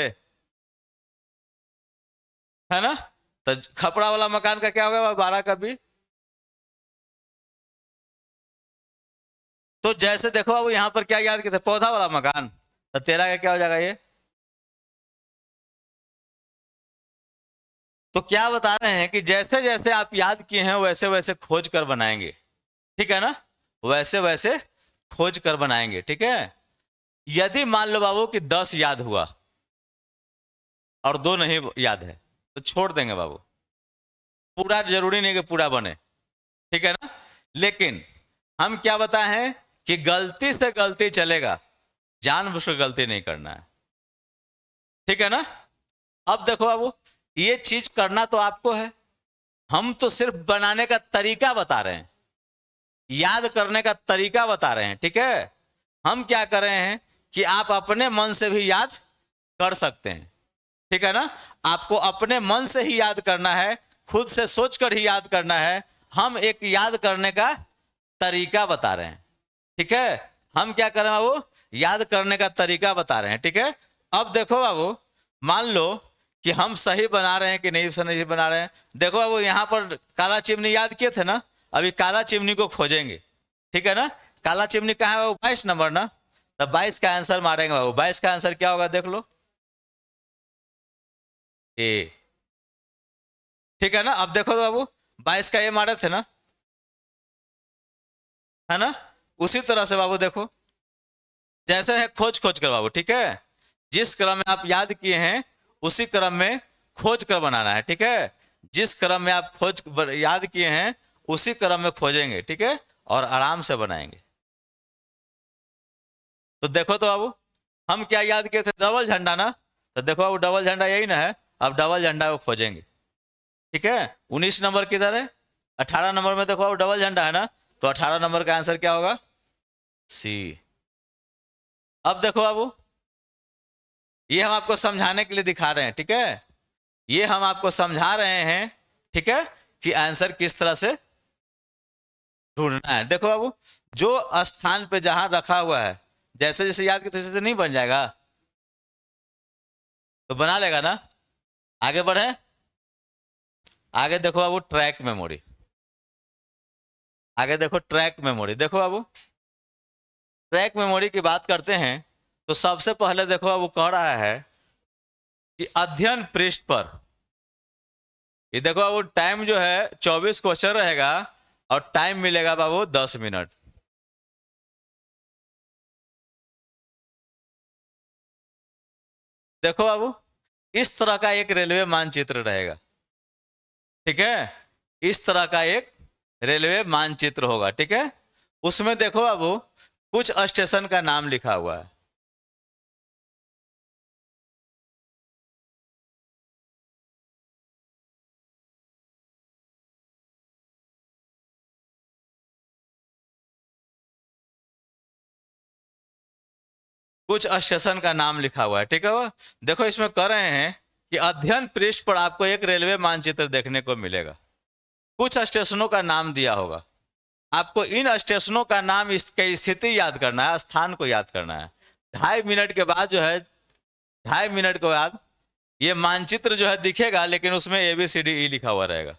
है ना, तो खपड़ा वाला मकान का क्या हो गया बाबू? 12 का बी। तो जैसे देखो बाबू, यहाँ पर क्या याद किए थे? पौधा वाला मकान, तो 13 का क्या हो जाएगा ये? तो क्या बता रहे हैं कि जैसे जैसे आप याद किए हैं वैसे वैसे खोज कर बनाएंगे। ठीक है ना, वैसे वैसे खोज कर बनाएंगे। ठीक है, यदि मान लो बाबू कि 10 याद हुआ और 2 नहीं याद है, तो छोड़ देंगे बाबू, पूरा जरूरी नहीं कि पूरा बने। ठीक है ना, लेकिन हम क्या बताए हैं कि गलती से गलती चलेगा, जानबूझकर गलती नहीं करना है। ठीक है ना, अब देखो बाबू, ये चीज करना तो आपको है, हम तो सिर्फ बनाने का तरीका बता रहे हैं, याद करने का तरीका बता रहे हैं। ठीक है, हम क्या कर रहे हैं कि आप अपने मन से भी याद कर सकते हैं। ठीक है ना, आपको अपने मन से ही याद करना है, खुद से सोचकर ही याद करना है। हम एक याद करने का तरीका बता रहे हैं। ठीक है, हम क्या कर रहे हैं बाबू? याद करने का तरीका बता रहे हैं। ठीक है, अब देखो बाबू, मान लो कि हम सही बना रहे हैं कि नहीं सही बना रहे हैं। देखो बाबू, यहां पर काला चिमनी याद किए थे ना, अभी काला चिमनी को खोजेंगे। ठीक है ना, काला चिमनी कहाँ है बाबू? 22 नंबर ना, तब 22 का आंसर मारेंगे बाबू। 22 का आंसर क्या होगा? देख लो, ए। ठीक है ना, अब देखो तो बाबू, 22 का ए मारे थे ना, है ना, उसी तरह से बाबू देखो, जैसे है खोज खोज कर बाबू। ठीक है, जिस क्रम में आप याद किए हैं उसी क्रम में खोज कर बनाना है। ठीक है, जिस क्रम में आप याद किए हैं उसी क्रम में खोजेंगे। ठीक है, और आराम से बनाएंगे। तो देखो तो बाबू, हम क्या याद किए थे? डबल झंडा ना, तो देखो बाबू, डबल झंडा यही ना है, अब डबल झंडा को खोजेंगे। ठीक है, 19 नंबर किधर है? 18 नंबर में देखो बाबू डबल झंडा है ना, तो 18 नंबर का आंसर क्या होगा? सी। अब देखो बाबू, ये हम आपको समझाने के लिए दिखा रहे हैं। ठीक है, ये हम आपको समझा रहे हैं, ठीक है, कि आंसर किस तरह से ढूंढना है। देखो बाबू, जो स्थान पे जहां रखा हुआ है, जैसे जैसे याद करते तो नहीं बन जाएगा, तो बना लेगा ना। आगे बढ़े, आगे देखो बाबू, ट्रैक मेमोरी। आगे देखो ट्रैक मेमोरी। देखो बाबू, ट्रैक मेमोरी की बात करते हैं तो सबसे पहले देखो बाबू, कह रहा है कि अध्ययन पृष्ठ पर, ये देखो बाबू, टाइम जो है 24 क्वेश्चन रहेगा और टाइम मिलेगा बाबू 10 मिनट। देखो बाबू, इस तरह का एक रेलवे मानचित्र रहेगा। ठीक है, इस तरह का एक रेलवे मानचित्र होगा। ठीक है, उसमें देखो बाबू, कुछ स्टेशन का नाम लिखा हुआ है। कुछ स्टेशन का नाम लिखा हुआ है। ठीक है, देखो इसमें कह रहे हैं कि अध्ययन पृष्ठ पर आपको एक रेलवे मानचित्र देखने को मिलेगा, कुछ स्टेशनों का नाम दिया होगा। आपको इन स्टेशनों का नाम, इसकी स्थिति याद करना है, स्थान को याद करना है। 2.5 मिनट के बाद जो है, 2.5 मिनट के बाद ये मानचित्र जो है दिखेगा, लेकिन उसमें ABCDE लिखा हुआ रहेगा,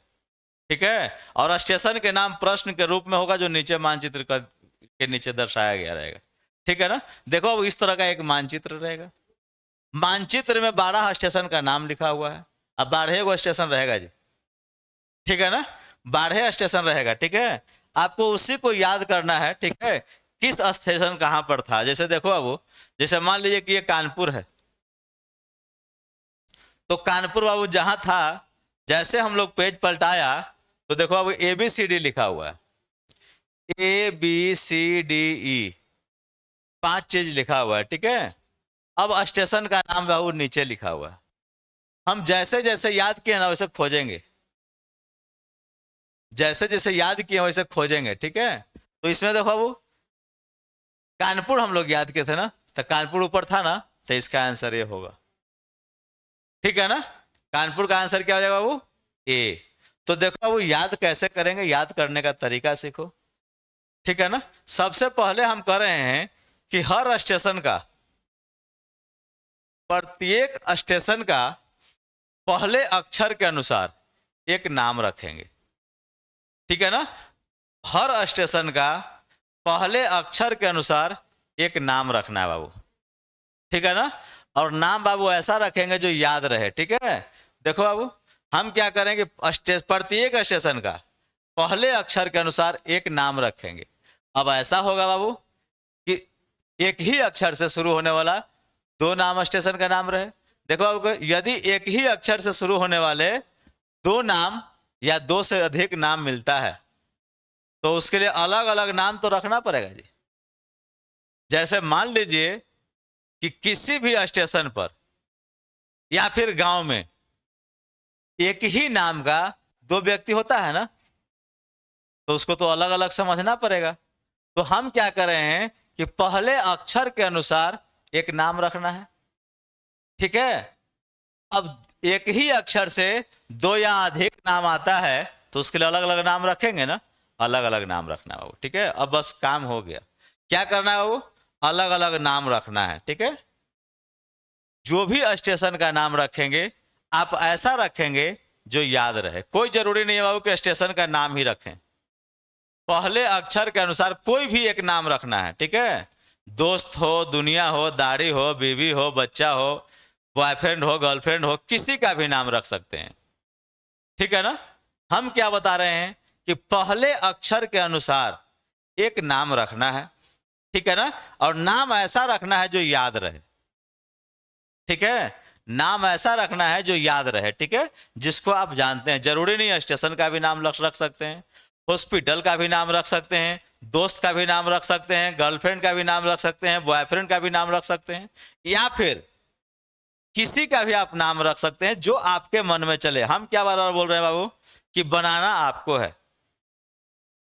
ठीक है। और स्टेशन के नाम प्रश्न के रूप में होगा, जो नीचे मानचित्र का के नीचे दर्शाया गया रहेगा, ठीक है ना। देखो अब इस तरह का एक मानचित्र रहेगा, मानचित्र में 12 स्टेशन का नाम लिखा हुआ है। अब 12 गो स्टेशन रहेगा जी, ठीक है ना, 12 स्टेशन रहेगा, ठीक है। आपको उसी को याद करना है, ठीक है, किस स्टेशन कहां पर था। जैसे देखो अब, जैसे मान लीजिए कि ये कानपुर है, तो कानपुर बाबू जहां था, जैसे हम लोग पेज पलटाया तो देखो अब ABCD लिखा हुआ है, ABCDE 5 चीज लिखा हुआ है, ठीक है। अब स्टेशन का नाम बाबू नीचे लिखा हुआ है। हम जैसे जैसे याद किए ना वैसे खोजेंगे, जैसे जैसे याद किए वैसे खोजेंगे, ठीक है। तो इसमें देखो बाबू, कानपुर हम लोग याद किए थे ना, तो कानपुर ऊपर था ना, तो इसका आंसर ये होगा, ठीक है ना। कानपुर का आंसर क्या हो जाएगा बाबू? A। तो देखो बाबू याद कैसे करेंगे, याद करने का तरीका सीखो, ठीक है ना। सबसे पहले हम कर रहे हैं कि हर स्टेशन का, प्रत्येक स्टेशन का पहले अक्षर के अनुसार एक नाम रखेंगे, ठीक है ना। हर स्टेशन का पहले अक्षर के अनुसार एक नाम रखना है बाबू, ठीक है ना। और नाम बाबू ऐसा रखेंगे जो याद रहे, ठीक है। देखो बाबू, हम क्या करेंगे, प्रत्येक स्टेशन का पहले अक्षर के अनुसार एक नाम रखेंगे। अब ऐसा होगा बाबू कि एक ही अक्षर से शुरू होने वाला 2 नाम स्टेशन का नाम रहे। देखो बाबू, यदि एक ही अक्षर से शुरू होने वाले 2 नाम या 2 से अधिक नाम मिलता है, तो उसके लिए अलग अलग नाम तो रखना पड़ेगा जी। जैसे मान लीजिए कि किसी भी स्टेशन पर या फिर गांव में एक ही नाम का 2 व्यक्ति होता है ना, तो उसको तो अलग अलग समझना पड़ेगा। तो हम क्या कर रहे हैं कि पहले अक्षर के अनुसार एक नाम रखना है, ठीक है। अब एक ही अक्षर से 2 या अधिक नाम आता है, तो उसके लिए अलग अलग नाम रखेंगे ना, अलग अलग नाम रखना है बाबू, ठीक है। अब बस काम हो गया, क्या करना है बाबू, अलग अलग नाम रखना है, ठीक है। जो भी स्टेशन का नाम रखेंगे आप ऐसा रखेंगे जो याद रहे। कोई जरूरी नहीं है बाबू कि स्टेशन का नाम ही रखें, पहले अक्षर के अनुसार कोई भी एक नाम रखना है, ठीक है। दोस्त हो, दुनिया हो, दाढ़ी हो, बीवी हो, बच्चा हो, बॉयफ्रेंड हो, गर्लफ्रेंड हो, किसी का भी नाम रख सकते हैं, ठीक है ना। हम क्या बता रहे हैं कि पहले अक्षर के अनुसार एक नाम रखना है, ठीक है ना। और नाम ऐसा रखना है जो याद रहे, ठीक है। नाम ऐसा रखना है जो याद रहे, ठीक है, जिसको आप जानते हैं। जरूरी नहीं है, स्टेशन का भी नाम रख सकते हैं, हॉस्पिटल का भी नाम रख सकते हैं, दोस्त का भी नाम रख सकते हैं, गर्लफ्रेंड का भी नाम रख सकते हैं, बॉयफ्रेंड का भी नाम रख सकते हैं, या फिर किसी का भी आप नाम रख सकते हैं जो आपके मन में चले। हम क्या बार बार बोल रहे हैं बाबू कि बनाना आपको है,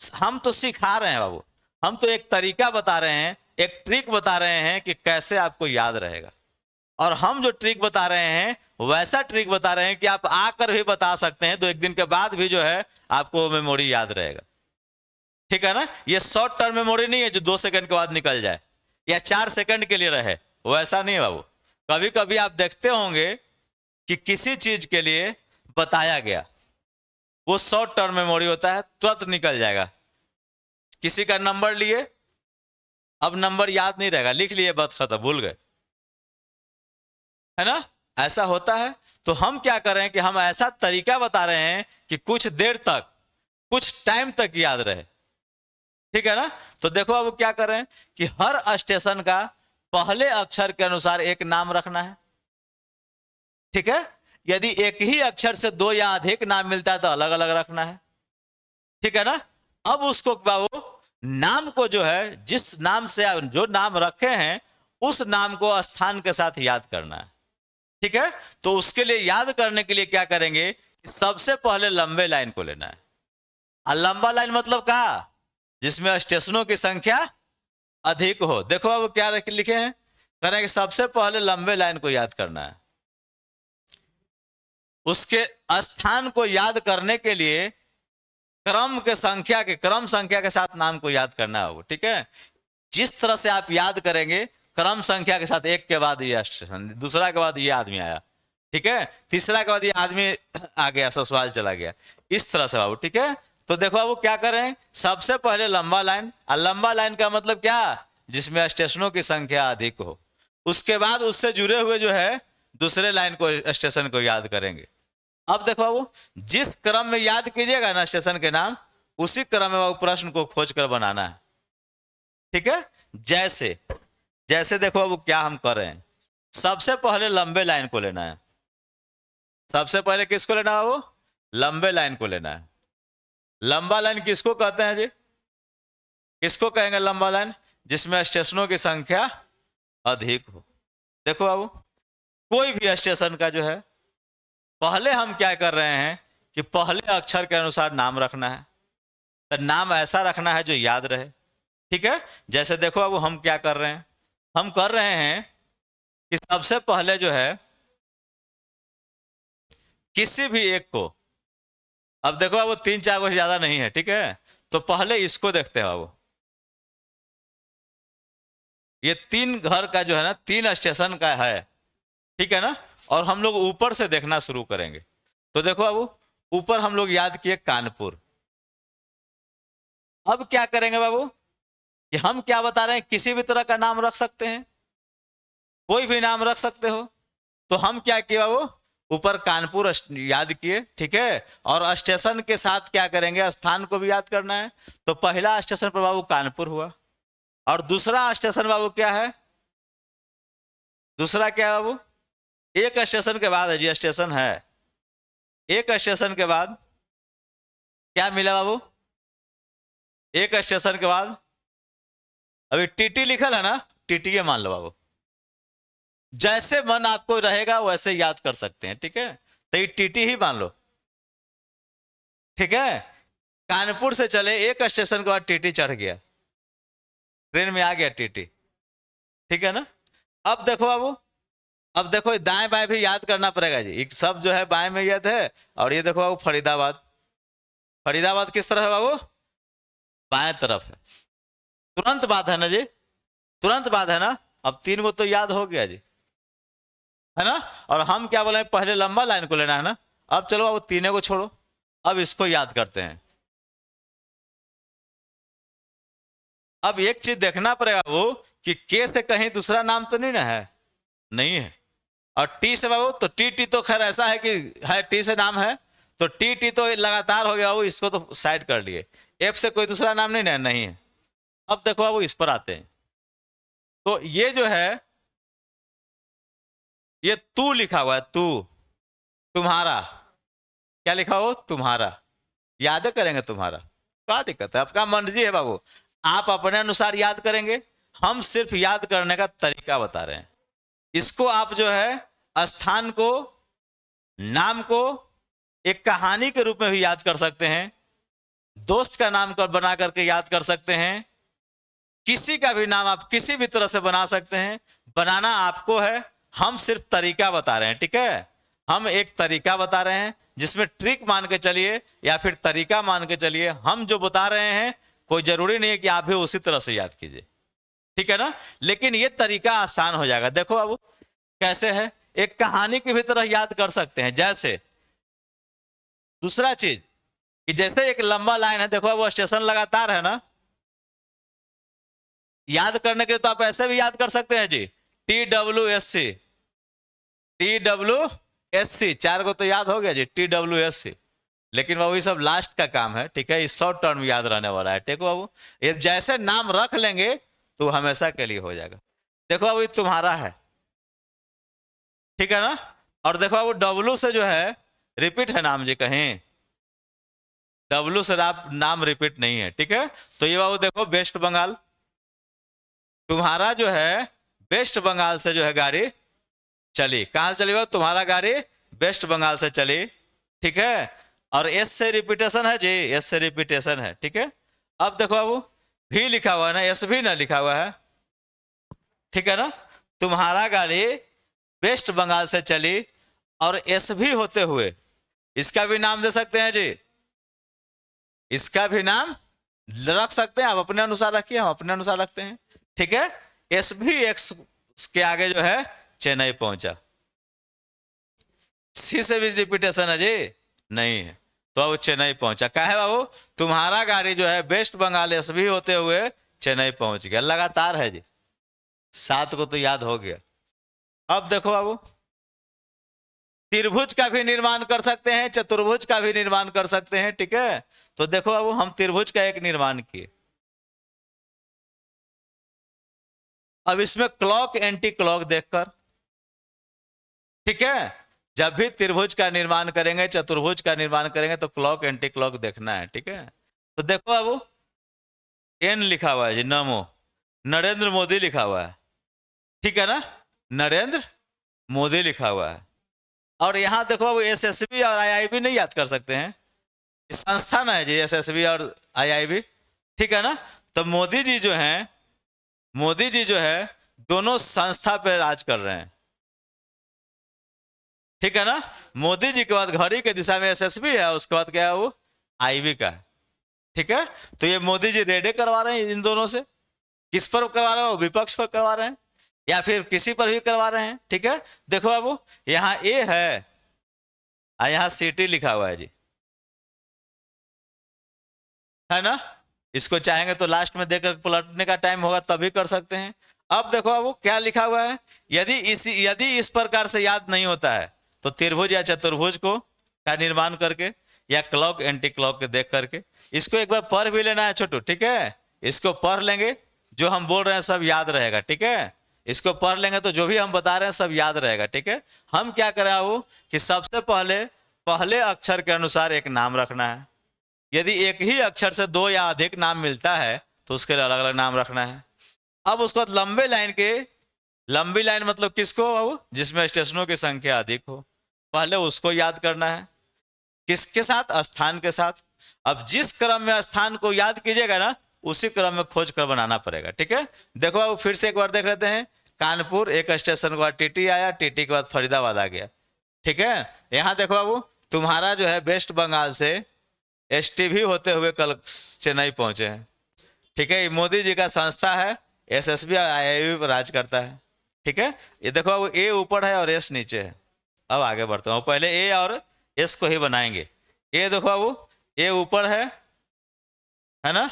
हम तो सिखा रहे हैं बाबू, हम तो एक तरीका बता रहे हैं, एक ट्रिक बता रहे हैं कि कैसे आपको याद रहेगा। और हम जो ट्रिक बता रहे हैं वैसा ट्रिक बता रहे हैं कि आप आकर भी बता सकते हैं, तो 1 दिन के बाद भी जो है आपको मेमोरी याद रहेगा, ठीक है ना। ये शॉर्ट टर्म मेमोरी नहीं है जो 2 सेकंड के बाद निकल जाए या 4 सेकंड के लिए रहे, वैसा नहीं है बाबू। कभी कभी आप देखते होंगे कि किसी चीज के लिए बताया गया, वो शॉर्ट टर्म मेमोरी होता है, तुरंत निकल जाएगा। किसी का नंबर लिए, अब नंबर याद नहीं रहेगा, लिख लिए, बात खत्म, भूल गए, है ना, ऐसा होता है। तो हम क्या कर रहे हैं कि हम ऐसा तरीका बता रहे हैं कि कुछ देर तक, कुछ टाइम तक याद रहे, ठीक है ना। तो देखो अब क्या कर रहे हैं कि हर स्टेशन का पहले अक्षर के अनुसार एक नाम रखना है, ठीक है। यदि एक ही अक्षर से 2 या अधिक नाम मिलता है तो अलग अलग रखना है, ठीक है ना। अब उसको बाबू नाम को जो है, जिस नाम से जो नाम रखे हैं उस नाम को स्थान के साथ याद करना है, ठीक है। तो उसके लिए याद करने के लिए क्या करेंगे, सबसे पहले लंबे लाइन को लेना है। और लंबा लाइन मतलब क्या, जिसमें स्टेशनों की संख्या अधिक हो। देखो अब क्या लिखे हैं, करेंगे सबसे पहले लंबे लाइन को याद करना है। उसके स्थान को याद करने के लिए क्रम संख्या के साथ नाम को याद करना होगा, ठीक है। जिस तरह से आप याद करेंगे क्रम संख्या के साथ, एक के बाद ये स्टेशन, दूसरा के बाद ये आदमी आया, ठीक है, तीसरा के बाद ये आदमी आ गया, ससुराल चला गया, इस तरह से बाबू, ठीक है। तो देखो बाबू क्या करें, सबसे पहले लंबा लाइन, और लंबा लाइन का मतलब क्या, जिसमें स्टेशनों की संख्या अधिक हो। उसके बाद उससे जुड़े हुए जो है दूसरे लाइन को, स्टेशन को याद करेंगे। अब देखो बाबू, जिस क्रम में याद कीजिएगा ना स्टेशन के नाम, उसी क्रम में बाबू प्रश्न को खोज कर बनाना है, ठीक है। जैसे जैसे देखो बाबू क्या हम कर रहे हैं, सबसे पहले लंबे लाइन को लेना है। सबसे पहले किसको लेना है बाबू, लंबे लाइन को लेना है। लंबा लाइन किसको कहते हैं जी, किसको कहेंगे लंबा लाइन, जिसमें स्टेशनों की संख्या अधिक हो। देखो बाबू, कोई भी स्टेशन का जो है, पहले हम क्या कर रहे हैं कि पहले अक्षर के अनुसार नाम रखना है, तो नाम ऐसा रखना है जो याद रहे, ठीक है। जैसे देखो बाबू हम क्या कर रहे हैं, हम कर रहे हैं कि सबसे पहले जो है किसी भी एक को, अब देखो बाबू 3-4 को ज्यादा नहीं है, ठीक है, तो पहले इसको देखते हैं बाबू। ये 3 घर का जो है ना, 3 स्टेशन का है, ठीक है ना, और हम लोग ऊपर से देखना शुरू करेंगे। तो देखो बाबू, ऊपर हम लोग याद किए कानपुर। अब क्या करेंगे बाबू कि हम क्या बता रहे हैं, किसी भी तरह का नाम रख सकते हैं, कोई भी नाम रख सकते हो। तो हम क्या किए बाबू, ऊपर कानपुर याद किए, ठीक है, और स्टेशन के साथ क्या करेंगे, स्थान को भी याद करना है। तो पहला स्टेशन पर बाबू कानपुर हुआ, और दूसरा स्टेशन बाबू क्या है, दूसरा क्या है बाबू, एक स्टेशन के बाद है जी, स्टेशन है, एक स्टेशन के बाद क्या मिला बाबू, एक स्टेशन के बाद अभी टीटी लिखल है ना, टीटी मान लो बाबू। जैसे मन आपको रहेगा वैसे याद कर सकते हैं, ठीक है, तो ये टीटी ही मान लो, ठीक है। कानपुर से चले, एक स्टेशन के बाद टीटी चढ़ गया, ट्रेन में आ गया टीटी, ठीक है ना। अब देखो बाबू, अब देखो दाएं बाएं भी याद करना पड़ेगा जी, एक सब जो है बाएं में याद है, और ये देखो बाबू फरीदाबाद, फरीदाबाद किस तरफ है बाबू, बाएं तरफ है। तुरंत बात है ना जी, तुरंत बात है ना। अब 3 को तो याद हो गया जी, है ना। और हम क्या बोले, पहले लंबा लाइन को लेना है ना। अब चलो अब 3 को छोड़ो, अब इसको याद करते हैं। अब एक चीज देखना पड़ेगा वो कि के से कहीं दूसरा नाम तो नहीं ना है, नहीं है। और टी से बाबू, तो टी टी तो खैर ऐसा है कि है, टी से नाम है, तो टी टी तो लगातार हो गया बाबू, इसको तो साइड कर लिए। एफ से कोई दूसरा नाम नहीं ना, नहीं है। अब देखो बाबू इस पर आते हैं, तो ये जो है, ये तू लिखा हुआ है, तू, तुम्हारा, क्या लिखा हो, तुम्हारा, याद करेंगे तुम्हारा, क्या दिक्कत है, आपका मर्जी है बाबू, आप अपने अनुसार याद करेंगे। हम सिर्फ याद करने का तरीका बता रहे हैं। इसको आप जो है स्थान को, नाम को एक कहानी के रूप में भी याद कर सकते हैं, दोस्त का नाम कर बना करके याद कर सकते हैं, किसी का भी नाम आप किसी भी तरह से बना सकते हैं। बनाना आपको है, हम सिर्फ तरीका बता रहे हैं, ठीक है। हम एक तरीका बता रहे हैं, जिसमें ट्रिक मान के चलिए या फिर तरीका मान के चलिए। हम जो बता रहे हैं कोई जरूरी नहीं है कि आप भी उसी तरह से याद कीजिए, ठीक है ना, लेकिन ये तरीका आसान हो जाएगा। देखो बाबू कैसे है, एक कहानी की भी तरह याद कर सकते हैं। जैसे दूसरा चीज कि जैसे एक लंबा लाइन है, देखो वो स्टेशन लगातार है ना, याद करने के लिए तो आप ऐसे भी याद कर सकते हैं जी, TWSC, TWSC, 4 को तो याद हो गया जी, TWSC। लेकिन बाबू ये सब लास्ट का काम है, ठीक है, ये शॉर्ट टर्म याद रहने वाला है, ठीक है बाबू। ये जैसे नाम रख लेंगे तो हमेशा के लिए हो जाएगा। देखो बाबू ये तुम्हारा है, ठीक है ना, और देखो बाबू W से जो है रिपीट है नाम जी, कहीं W से नाम रिपीट नहीं है, ठीक है। तो ये बाबू देखो वेस्ट बंगाल, तुम्हारा जो है वेस्ट बंगाल से जो है गाड़ी चली, कहां से चली बाबू, तुम्हारा गाड़ी वेस्ट बंगाल से चली, ठीक है। और एस से रिपीटेशन है जी, एस से रिपीटेशन है, ठीक है। अब देखो बाबू भी लिखा हुआ है ना, एस भी ना लिखा हुआ है, ठीक है ना। तुम्हारा गाड़ी वेस्ट बंगाल से चली, और एस भी होते हुए इसका भी नाम दे सकते हैं जी, इसका भी नाम रख सकते हैं, आप अपने अनुसार रखिए, हम अपने अनुसार रखते हैं। ठीक है, एस भी एक्स के आगे जो है चेन्नई पहुंचा। सी से भी रिपीटेशन है जी, नहीं है, तो अब चेन्नई पहुंचा। क्या है बाबू, तुम्हारा गाड़ी जो है वेस्ट बंगाल एस भी होते हुए चेन्नई पहुंच गया। लगातार है जी, 7 को तो याद हो गया। अब देखो बाबू, त्रिभुज का भी निर्माण कर सकते हैं, चतुर्भुज का भी निर्माण कर सकते हैं। ठीक है, तो देखो बाबू, हम त्रिभुज का एक निर्माण किए। अब इसमें क्लॉक एंटी क्लॉक देखकर, ठीक है, जब भी त्रिभुज का निर्माण करेंगे, चतुर्भुज का निर्माण करेंगे, तो क्लॉक एंटी क्लॉक देखना है। ठीक है, तो देखो बाबू, एन लिखा हुआ है जी, नमो, नरेंद्र मोदी लिखा हुआ है। ठीक है ना, नरेंद्र मोदी लिखा हुआ है। और यहां देखो बाबू, एसएसबी और आईआईबी नहीं याद कर सकते हैं, संस्थान है जी एसएसबी और आईआईबी। ठीक है ना, तो मोदी जी जो हैं, मोदी जी जो है दोनों संस्था पे राज कर रहे हैं। ठीक है ना, मोदी जी के बाद घड़ी के दिशा में एसएसबी है, उसके बाद क्या है वो आईबी का है। ठीक है, तो ये मोदी जी रेडे करवा रहे हैं इन दोनों से। किस पर करवा रहे हैं, विपक्ष पर करवा रहे हैं या फिर किसी पर भी करवा रहे हैं। ठीक है, देखो बाबू, यहाँ ए है और यहाँ सिटी लिखा हुआ है जी, है ना। इसको चाहेंगे तो लास्ट में देकर पलटने का टाइम होगा तभी कर सकते हैं। अब देखो बाबू क्या लिखा हुआ है, यदि इस प्रकार से याद नहीं होता है तो त्रिभुज या चतुर्भुज को का निर्माण करके या क्लॉक एंटी क्लॉक के देख करके, इसको एक बार पढ़ भी लेना है छोटू। ठीक है, इसको पढ़ लेंगे, जो हम बोल रहे हैं सब याद रहेगा। ठीक है, इसको पढ़ लेंगे तो जो भी हम बता रहे हैं सब याद रहेगा। ठीक है, हम क्या करें वो कि सबसे पहले पहले अक्षर के अनुसार एक नाम रखना है। यदि एक ही अक्षर से 2 या अधिक नाम मिलता है तो उसके लिए अलग अलग नाम रखना है। अब उसको लंबे लाइन के, लंबी लाइन मतलब किसको बाबू, जिसमें स्टेशनों की संख्या अधिक हो, पहले उसको याद करना है। किसके साथ, स्थान के साथ। अब जिस क्रम में स्थान को याद कीजिएगा ना, उसी क्रम में खोज कर बनाना पड़ेगा। ठीक है, देखो बाबू फिर से एक बार देख लेते हैं। कानपुर, एक स्टेशन के बाद टीटी आया, टीटी के बाद फरीदाबाद आ गया। ठीक है, यहाँ देखो बाबू, तुम्हारा जो है वेस्ट बंगाल से एसटीवी होते हुए कल चेन्नई पहुंचे हैं। ठीक है, ये मोदी जी का संस्था है, एसएसबी और आईआईबी पर राज करता है। ठीक है, ये देखो बाबू, ए ऊपर है और एस नीचे है। अब आगे बढ़ते हैं, पहले ए और एस को ही बनाएंगे। ए देखो बाबू, ए ऊपर है ना,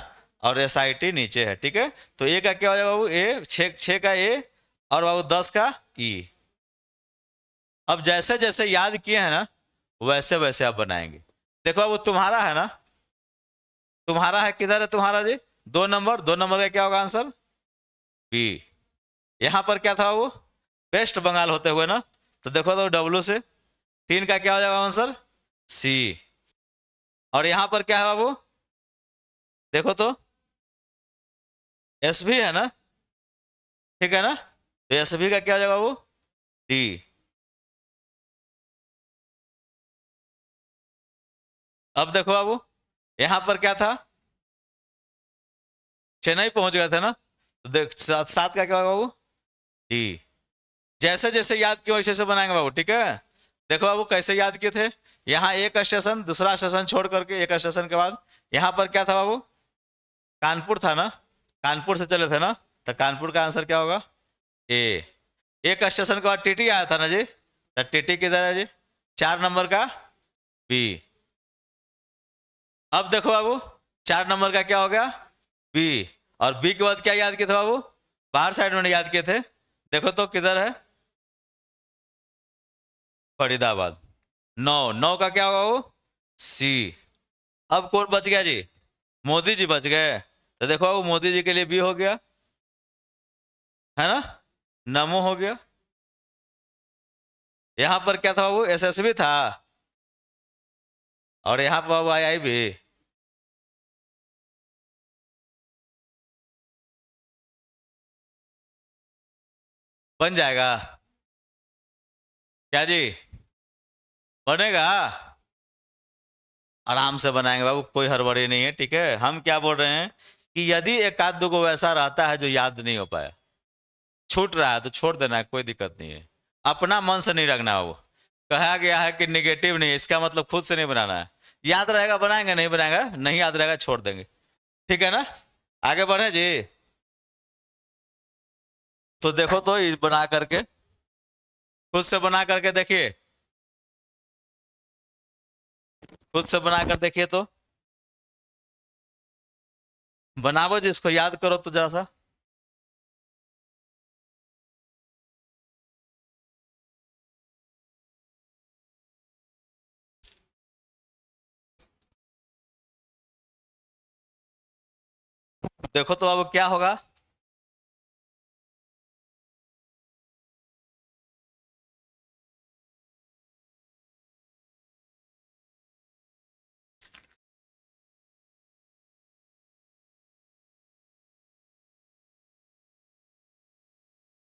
और एस आई टी नीचे है। ठीक है, तो ए का क्या हो जाएगा बाबू, ए 6 का ए और बाबू 10 का ई। अब जैसे जैसे याद किए हैं ना, वैसे वैसे आप बनाएंगे। देखो बाबू, तुम्हारा है ना, तुम्हारा है, किधर है तुम्हारा जी, 2 नंबर, 2 नंबर का क्या होगा आंसर, बी। यहां पर क्या था वो, वेस्ट बंगाल होते हुए ना, तो देखो तो डब्ल्यू से 3 का क्या हो जाएगा आंसर, सी। और यहां पर क्या है बाबू, देखो तो एस भी है ना। ठीक है ना, तो एस भी का क्या हो जाएगा बाबू, डी। अब देखो बाबू, यहां पर क्या था, चेन्नई पहुंच गए थे ना, तो देख 7 का क्या होगा बाबू, डी। जैसे जैसे याद किए वैसे वैसे बनाएंगे बाबू। ठीक है, देखो बाबू कैसे याद किए थे, यहाँ एक स्टेशन, दूसरा स्टेशन छोड़ करके एक स्टेशन के बाद यहाँ पर क्या था बाबू, कानपुर था ना, कानपुर से चले थे ना, तो कानपुर का आंसर क्या होगा, ए। एक स्टेशन के बाद टीटी आया था ना जी, तो टीटी किधर है जी, 4 नंबर का बी। अब देखो बाबू, 4 नंबर का क्या हो गया, बी। और बी के बाद क्या याद किए थे बाबू, बाहर साइड में याद किए थे, देखो तो किधर है, फरीदाबाद। 9 का क्या होगा वो, सी। अब कौन बच गया जी, मोदी जी बच गए, तो देखो बाबू मोदी जी के लिए बी हो गया, है ना, नमो हो गया। यहां पर क्या था बाबू, एसएसबी था, और यहां पर बाबू आईआईबी। बन जाएगा क्या जी, बनेगा, आराम से बनाएंगे बाबू, कोई हड़बड़ी नहीं है। ठीक है, हम क्या बोल रहे हैं कि यदि एक आध दो को वैसा रहता है जो याद नहीं हो पाया, छूट रहा है, तो छोड़ देना है, कोई दिक्कत नहीं है। अपना मन से नहीं रखना, वो कहा गया है कि निगेटिव नहीं, इसका मतलब खुद से नहीं बनाना है। याद रहेगा बनाएंगे, नहीं बनाएगा नहीं याद रहेगा छोड़ देंगे। ठीक है ना, आगे बढ़े जी। तो देखो तो ये बना करके, खुद से बना करके देखिए, खुद से बना कर देखिए तो, बनावो जी, इसको याद करो तो जरा सा। देखो तो अब क्या होगा।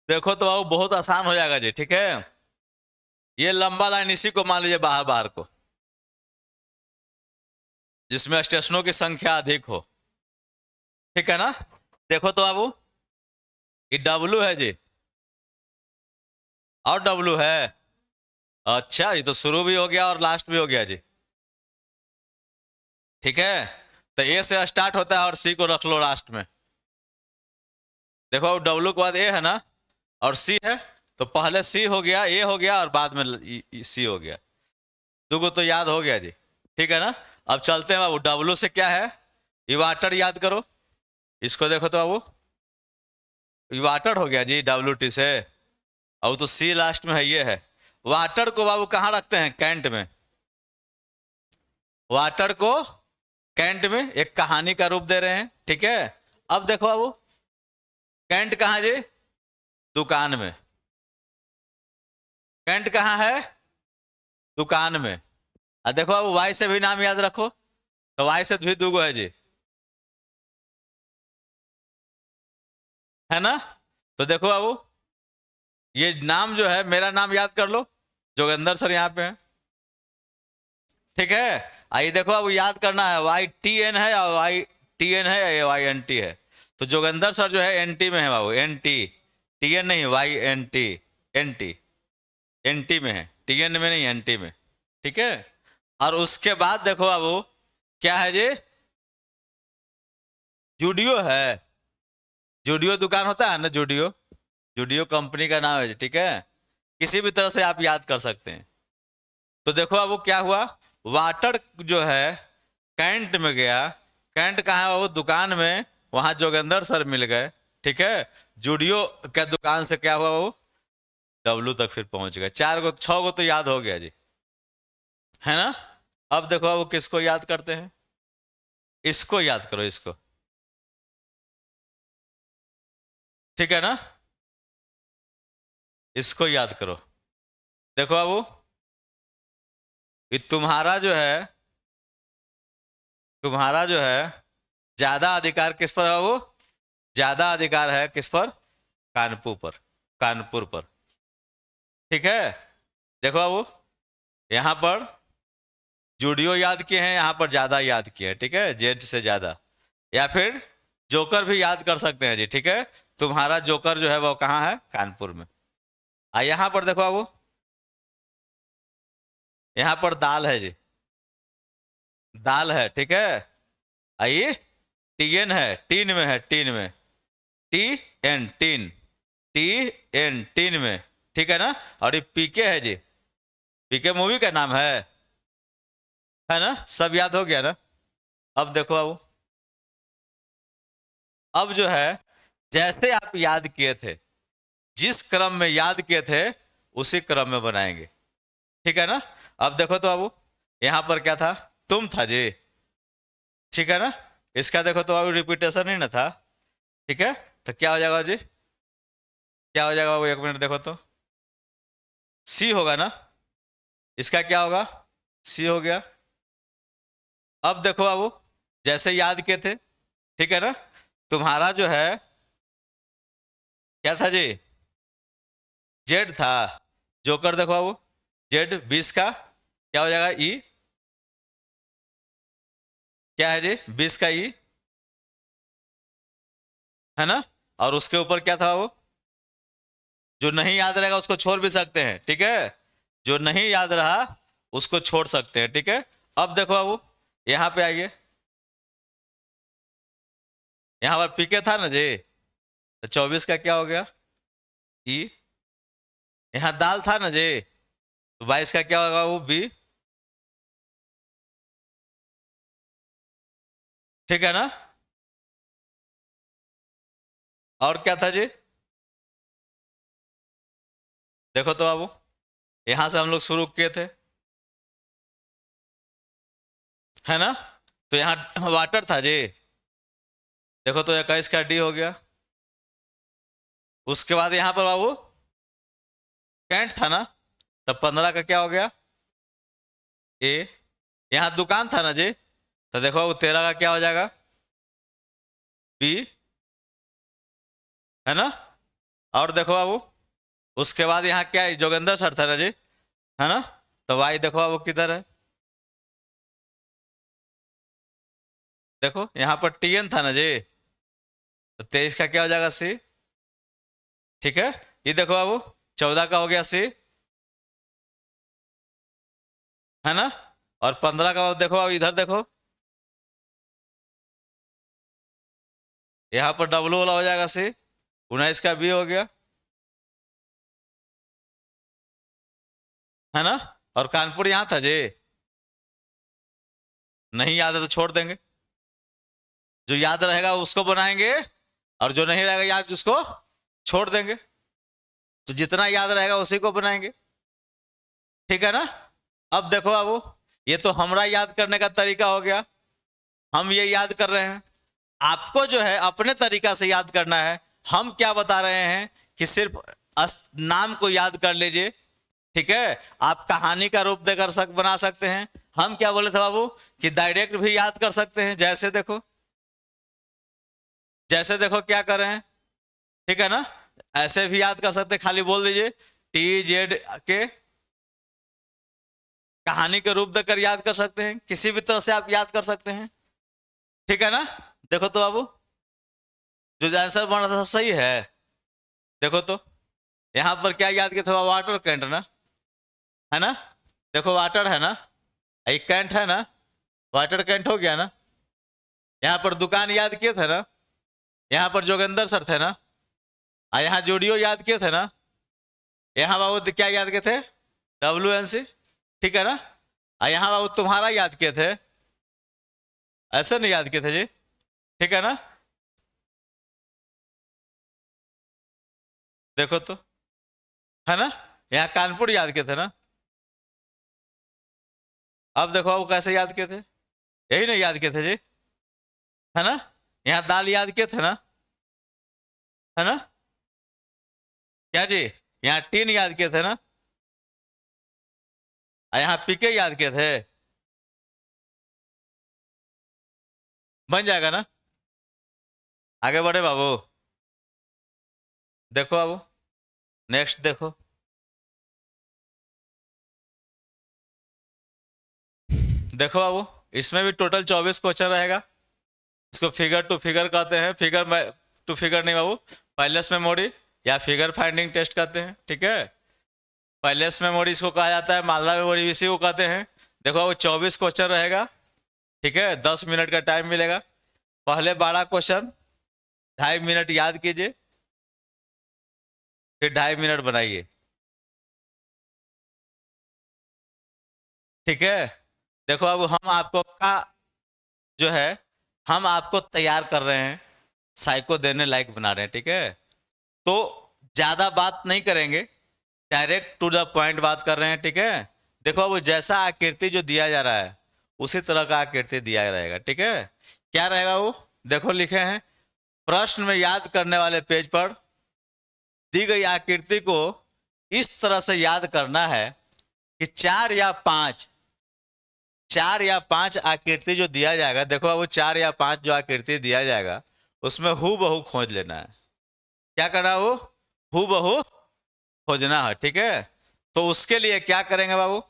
देखो तो बाबू बहुत आसान हो जाएगा जी। ठीक है, ये लंबा लाइन इसी को मान लीजिए बाहर बाहर को, जिसमें स्टेशनों की संख्या अधिक हो। ठीक है ना, देखो तो बाबू ये डब्लू है जी, और डब्लू है। अच्छा, ये तो शुरू भी हो गया और लास्ट भी हो गया जी। ठीक है, तो ए से स्टार्ट होता है और सी को रख लो लास्ट में। देखो डब्लू के बाद ए है ना, और सी है, तो पहले सी हो गया, ए हो गया, और बाद में सी हो गया। तुमको तो याद हो गया जी। ठीक है ना, अब चलते हैं बाबू, डब्लू से क्या है, इवाटर याद करो। इसको देखो तो बाबू, इवाटर हो गया जी डब्लू टी से। अब तो सी लास्ट में है, ये है। वाटर को बाबू कहाँ रखते हैं, कैंट में। वाटर को कैंट में एक कहानी का रूप दे रहे हैं। ठीक है, अब देखो बाबू, कैंट कहाँ जी, दुकान में। कैंट कहाँ है, दुकान में। अब देखो बाबू, वाई से भी नाम याद रखो, तो वाई से भी दूगो है जी, है ना। तो देखो बाबू, ये नाम जो है, मेरा नाम याद कर लो, जोगेंद्र सर यहाँ पे है। ठीक है, आइए देखो अब याद करना है, वाई टी एन है और वाई टी एन है या वाई एन टी है। तो जोगेंद्र सर जो है एन टी में है बाबू, एन टी, टी एन नहीं, Y N T, N T, N T में है, टी एन में नहीं, एन टी में। ठीक है, और उसके बाद देखो बाबू क्या है जी, जूडियो है। जूडियो दुकान होता है ना, जूडियो, जूडियो कंपनी का नाम है जी। ठीक है, किसी भी तरह से आप याद कर सकते हैं। तो देखो अब वो क्या हुआ, वाटर जो है कैंट में गया, कैंट कहाँ है वो, दुकान में, वहां जोगेंद्र सर मिल गए। ठीक है, जूडियो के दुकान से क्या हुआ वो, डब्लू तक फिर पहुंच गए। चार गो छह गो तो याद हो गया जी, है ना। अब देखो अब वो किसको याद करते हैं, इसको याद करो, इसको। ठीक है ना, इसको याद करो। देखो अब वो, ये तुम्हारा जो है, तुम्हारा जो है ज्यादा अधिकार किस पर है वो, ज्यादा अधिकार है किस पर, कानपुर पर, कानपुर पर। ठीक है, देखो बाबू, यहाँ पर जूडियो याद किए हैं, यहाँ पर ज्यादा याद किए हैं। ठीक है, जेड से ज्यादा, या फिर जोकर भी याद कर सकते हैं जी। ठीक है, तुम्हारा जोकर जो है वो कहाँ है, कानपुर में। यहाँ पर देखो बाबू, यहाँ पर दाल है जी, दाल है। ठीक है, आइए, टीएन है, टीन में है, टीन में, T N, teen, T N, teen में। ठीक है ना, और ये पीके है जी, पीके मूवी का नाम है ना, सब याद हो गया ना। अब देखो बाबू, अब जो है जैसे आप याद किए थे, जिस क्रम में याद किए थे उसी क्रम में बनाएंगे। ठीक है ना, अब देखो तो बाबू, यहां पर क्या था, तुम था जी। ठीक है ना, इसका देखो तो बाबू रिपीटेशन ही ना था। ठीक है, तो क्या हो जाएगा जी, क्या हो जाएगा बाबू, एक मिनट देखो तो, सी होगा ना, इसका क्या होगा, सी हो गया। अब देखो बाबू, जैसे याद किए थे, ठीक है ना, तुम्हारा जो है क्या था जी, जेड था। जोकर देखो बाबू, जेड 20 का क्या हो जाएगा, ई, क्या है जी, 20 का ई, है ना। और उसके ऊपर क्या था वो, जो नहीं याद रहेगा उसको छोड़ भी सकते हैं। ठीक है, जो नहीं याद रहा उसको छोड़ सकते हैं। ठीक है, अब देखो बाबू, यहां पे आइए, यहां पर पीके था ना जी, तो 24 का क्या हो गया, ई। यहां दाल था ना जी, तो 22 का क्या होगा वो, बी। ठीक है ना। और क्या था जी, देखो तो बाबू, यहां से हम लोग शुरू किए थे, है ना। तो यहाँ वाटर था जी, देखो तो 21 का डी हो गया। उसके बाद यहां पर बाबू कैंट था ना, तब 15 का क्या हो गया, ए। यहाँ दुकान था ना जी, तो देखो बाबू 13 का क्या हो जाएगा, बी, है ना। और देखो बाबू, उसके बाद यहाँ क्या है, जोगिंदर सर था ना जी, है ना। तो वाई देखो बाबू किधर है, देखो यहाँ पर टीएन था ना जी, तो 23 का क्या हो जाएगा, सी। ठीक है। ये देखो बाबू, 14 का हो गया सी, है ना। और 15 का देखो बाबू, इधर देखो, यहाँ पर डब्लू वाला हो जाएगा सी। 19 का बी हो गया, है ना। और कानपुर यहाँ था जी, नहीं याद है तो छोड़ देंगे, जो याद रहेगा उसको बनाएंगे, और जो नहीं रहेगा याद उसको छोड़ देंगे। तो जितना याद रहेगा उसी को बनाएंगे, ठीक है ना। अब देखो बाबू, ये तो हमारा याद करने का तरीका हो गया, हम ये याद कर रहे हैं। आपको जो है अपने तरीका से याद करना है। हम क्या बता रहे हैं कि सिर्फ नाम को याद कर लीजिए, ठीक है। आप कहानी का रूप देकर बना सकते हैं। हम क्या बोले थे बाबू, कि डायरेक्ट भी याद कर सकते हैं, जैसे देखो, जैसे देखो क्या कर रहे हैं, ठीक है ना। ऐसे भी याद कर सकते हैं, खाली बोल दीजिए टी जेड के, कहानी के रूप देकर याद कर सकते हैं, किसी भी तरह से आप याद कर सकते हैं, ठीक है ना। देखो तो बाबू, जो आंसर बन रहा था सब सही है, देखो तो। यहां पर क्या याद किया था, वाटर कैंट ना, है ना। देखो वाटर है ना, एक कैंट है ना, वाटर कैंट हो गया ना। यहाँ पर दुकान याद किए थे ना, यहाँ पर जोगिंदर सर थे ना, और यहाँ जूडियो याद किए थे ना, यहाँ बाबू क्या याद किए थे, WNC, ठीक है ना। और यहाँ बाबू तुम्हारा याद किए थे, ऐसे नहीं याद किए थे जी, ठीक है ना। देखो तो, है ना। यहाँ कानपुर याद किए थे ना। अब देखो बाबू कैसे याद किए थे, यही नहीं याद किए थे जी, है ना। यहाँ दाल याद किए थे ना, है ना। क्या जी, यहाँ टीन याद किए थे ना, और यहाँ पीके याद किए थे, बन जाएगा ना। आगे बढ़े बाबू, देखो बाबू, नेक्स्ट देखो, देखो बाबू, इसमें भी टोटल 24 क्वेश्चन रहेगा। इसको फिगर टू फिगर कहते हैं, फिगर टू फिगर नहीं बाबू, पैलेस मेमोरी या फिगर फाइंडिंग टेस्ट कहते हैं, ठीक है। पैलेस मेमोरी इसको कहा जाता है, मालदा मेमोरी इसी को कहते हैं। देखो बाबू 24 क्वेश्चन रहेगा, ठीक है। 10 मिनट का टाइम मिलेगा। पहले 12 क्वेश्चन 2.5 मिनट याद कीजिए, फिर 2.5 मिनट बनाइए, ठीक है। देखो अब हम आपको का जो है, हम आपको तैयार कर रहे हैं, साइको देने लायक बना रहे हैं, ठीक है। तो ज्यादा बात नहीं करेंगे, डायरेक्ट टू द पॉइंट बात कर रहे हैं, ठीक है। देखो अब जैसा आकृति जो दिया जा रहा है, उसी तरह का आकृति दिया रहेगा, ठीक है। क्या रहेगा वो, देखो लिखे हैं, प्रश्न में याद करने वाले पेज पर दी गई आकृति को इस तरह से याद करना है कि चार या पांच आकृति जो दिया जाएगा, देखो अब वो 4 या 5 जो आकृति दिया जाएगा, उसमें हु बहू खोज लेना है। क्या करना है, वो हु बहू खोजना है, ठीक है। तो उसके लिए क्या करेंगे बाबू,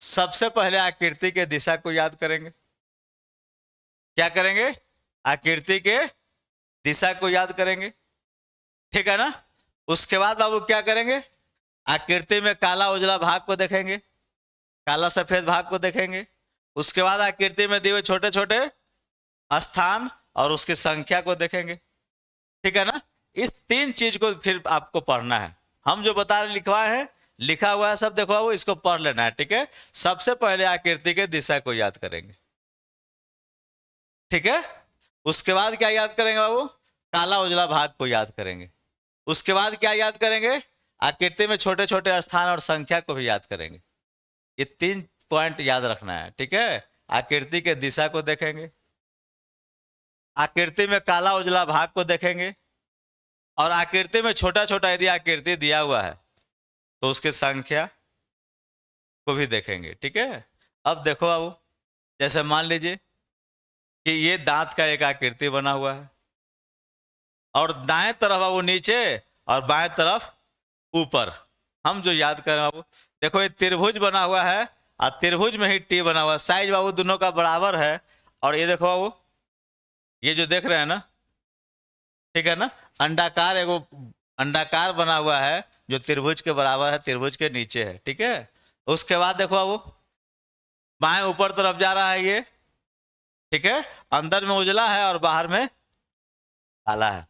सबसे पहले आकृति के दिशा को याद करेंगे। क्या करेंगे, आकृति के दिशा को याद करेंगे, ठीक है ना। उसके बाद बाबू क्या करेंगे, आकृति में काला उजला भाग को देखेंगे, काला सफेद भाग को देखेंगे। उसके बाद आकृति में दिए हुए छोटे छोटे स्थान और उसकी संख्या को देखेंगे। ठीक है ना। इस तीन चीज को फिर आपको पढ़ना है। हम जो बता रहे लिखवाए हैं, लिखा हुआ है सब, देखो वो इसको पढ़ लेना है। ठीक है। सबसे पहले आकृति के दिशा को याद करेंगे। ठीक है। उसके बाद क्या याद करेंगे बाबू? काला उजला भाग को याद करेंगे। उसके बाद क्या याद करेंगे? आकृति में छोटे छोटे स्थान और संख्या को भी याद करेंगे। ये तीन पॉइंट याद रखना है। ठीक है। आकृति के दिशा को देखेंगे, आकृति में काला उजला भाग को देखेंगे, और आकृति में छोटा छोटा यदि आकृति दिया हुआ है तो उसकी संख्या को भी देखेंगे। ठीक है। अब देखो बाबू, जैसे मान लीजिए कि ये दांत का एक आकृति बना हुआ है, और दाएं तरफ बाबू नीचे और बाएं तरफ ऊपर। हम जो याद करें बाबू, देखो ये त्रिभुज बना हुआ है और त्रिभुज में ही टी बना हुआ है। साइज बाबू दोनों का बराबर है। और ये देखो बाबू, ये जो देख रहे हैं ना, ठीक है ना, अंडाकार, एगो अंडाकार बना हुआ है जो त्रिभुज के बराबर है, त्रिभुज के नीचे है। ठीक है। उसके बाद देखो बाबू, बाएं ऊपर तरफ जा रहा है ये। ठीक है। अंदर में उजला है और बाहर में काला है।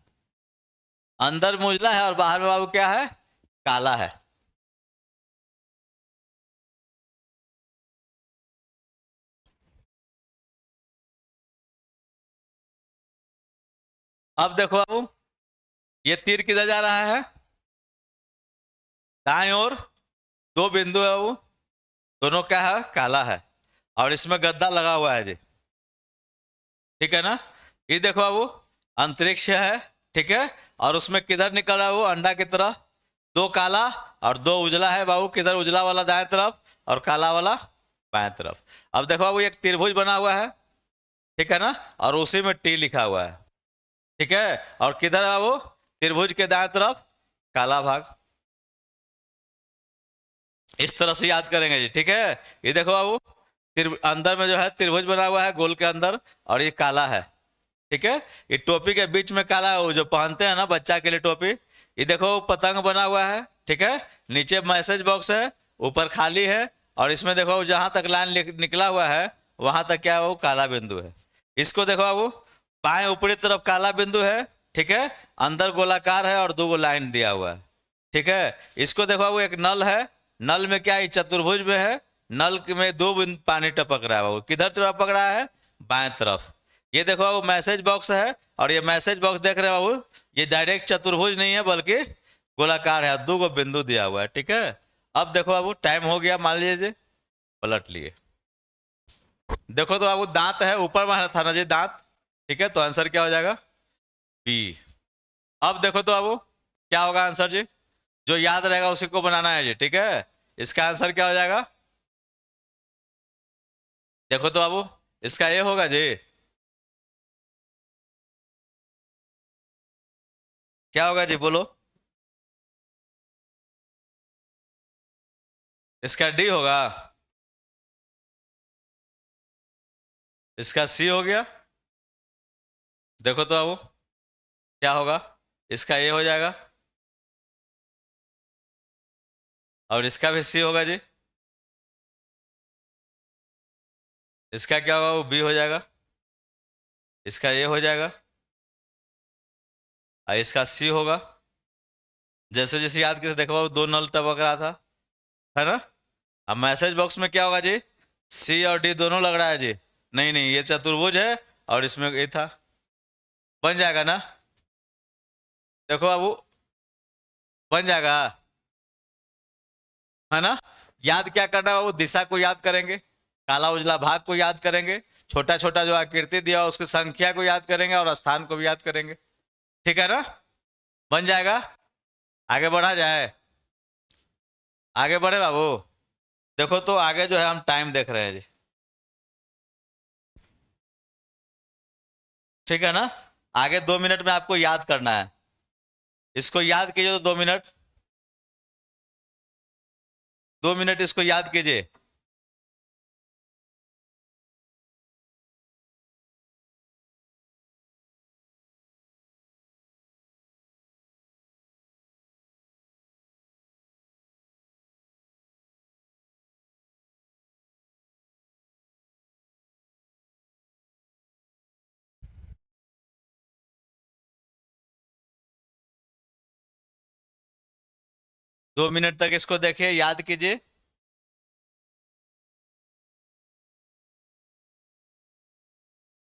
अंदर में उजला है और बाहर में बाबू क्या है? काला है। अब देखो बाबू, ये तीर किधर जा रहा है? दाएं ओर। दो बिंदु है बाबू, दोनों क्या है? काला है। और इसमें गद्दा लगा हुआ है जी। ठीक है ना। ये देखो बाबू, अंतरिक्ष है। ठीक है। और उसमें किधर निकल रहा है वो? अंडा की तरह। दो काला और दो उजला है बाबू। किधर? उजला वाला दाएं तरफ और काला वाला बाएं तरफ। अब देखो बाबू, एक त्रिभुज बना हुआ है। ठीक है ना। और उसी में टी लिखा हुआ है। ठीक है। और किधर है बाबू? त्रिभुज के दाएं तरफ काला भाग। इस तरह से याद करेंगे जी। ठीक है। ये देखो बाबू, अंदर में जो है त्रिभुज बना हुआ है गोल के अंदर, और ये काला है। ठीक है। ये टोपी के बीच में काला है, वो जो पहनते हैं ना बच्चा के लिए टोपी। ये देखो पतंग बना हुआ है। ठीक है। नीचे मैसेज बॉक्स है, ऊपर खाली है, और इसमें देखो जहां तक लाइन निकला हुआ है वहां तक क्या है? वो काला बिंदु है। इसको देखो बाबू, बाएं ऊपरी तरफ काला बिंदु है। ठीक है। अंदर गोलाकार है और दो गो लाइन दिया हुआ है। ठीक है। इसको देखो बाबू, एक नल है। नल में क्या है? चतुर्भुज में है। नल में दो बिंदु पानी टपक रहा है बाबू। किधर टपक रहा है? बाएं तरफ। ये देखो बाबू, मैसेज बॉक्स है, और ये मैसेज बॉक्स देख रहे हैं बाबू, ये डायरेक्ट चतुर्भुज नहीं है बल्कि गोलाकार है, दो गो बिंदु दिया हुआ है। ठीक है। अब देखो बाबू, टाइम हो गया, मान लीजिए पलट लिए। देखो तो बाबू, दांत है, ऊपर में था ना जी दांत। ठीक है। तो आंसर क्या हो जाएगा? बी। अब देखो तो बाबू, क्या होगा आंसर जी? जो याद रहेगा उसी को बनाना है जी। ठीक है। इसका आंसर क्या हो जाएगा? देखो तो बाबू, इसका ये होगा जी। क्या होगा जी? बोलो। इसका डी होगा। इसका सी हो गया। देखो तो बाबू, क्या होगा? इसका ए हो जाएगा, और इसका भी सी होगा जी। इसका क्या होगा? वो बी हो जाएगा। इसका ए हो जाएगा, और इसका सी होगा। जैसे जैसे याद करके देखो बाबू, दो नल टपक रहा था, है ना। अब मैसेज बॉक्स में क्या होगा जी? सी और डी दोनों लग रहा है जी। नहीं नहीं, ये चतुर्भुज है और इसमें ये था। बन जाएगा ना? देखो बाबू, बन जाएगा, है ना। याद क्या करना है बाबू? दिशा को याद करेंगे, काला उजला भाग को याद करेंगे, छोटा छोटा जो आकृति दिया उसकी संख्या को याद करेंगे, और स्थान को भी याद करेंगे। ठीक है ना। बन जाएगा। आगे बढ़ा जाए? आगे बढ़े बाबू। देखो तो आगे जो है हम टाइम देख रहे हैं जी। ठीक है ना। आगे 2 मिनट में आपको याद करना है। इसको याद कीजिए तो 2 मिनट, 2 मिनट इसको याद कीजिए। 2 मिनट तक इसको देखिए, याद कीजिए।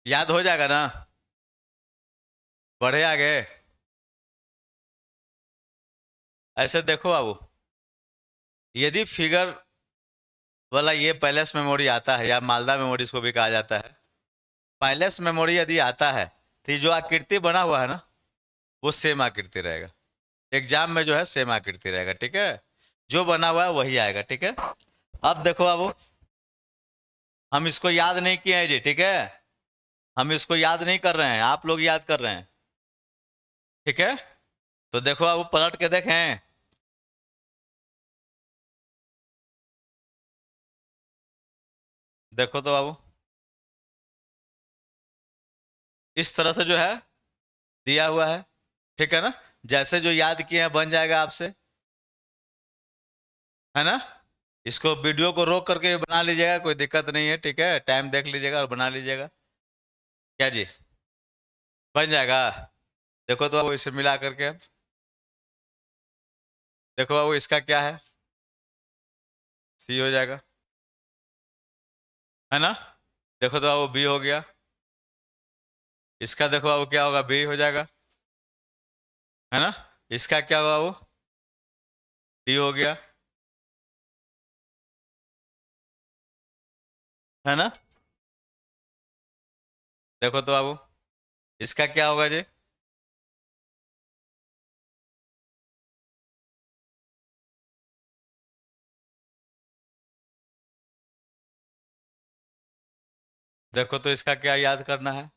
याद हो जाएगा ना? बढ़े आगे। ऐसे देखो बाबू, यदि फिगर वाला ये पैलेस मेमोरी आता है, या मालदा मेमोरी इसको भी कहा जाता है, पैलेस मेमोरी यदि आता है, तो ये जो आकृति बना हुआ है ना, वो सेम आकृति रहेगा। एग्जाम में जो है सेम आकृति रहेगा, ठीक है। जो बना हुआ है वही आएगा, ठीक है। अब देखो बाबू, हम इसको याद नहीं किए हैं जी, ठीक है। हम इसको याद नहीं कर रहे हैं, आप लोग याद कर रहे हैं, ठीक है। तो देखो बाबू, पलट के देखें। देखो तो बाबू, इस तरह से जो है दिया हुआ है, ठीक है ना। जैसे जो याद किए हैं बन जाएगा आपसे, है ना। इसको वीडियो को रोक करके बना लीजिएगा, कोई दिक्कत नहीं है, ठीक है। टाइम देख लीजिएगा और बना लीजिएगा, क्या जी, बन जाएगा। देखो तो बाबू, इसे मिला करके अब देखो बाबू, इसका क्या है, सी हो जाएगा, है ना। देखो तो बाबू, बी हो गया। इसका देखो बाबू क्या होगा, बी हो जाएगा, है ना। इसका क्या होगा बाबू, डी हो गया, है ना। देखो तो बाबू, इसका क्या होगा जी, देखो तो इसका क्या याद करना है,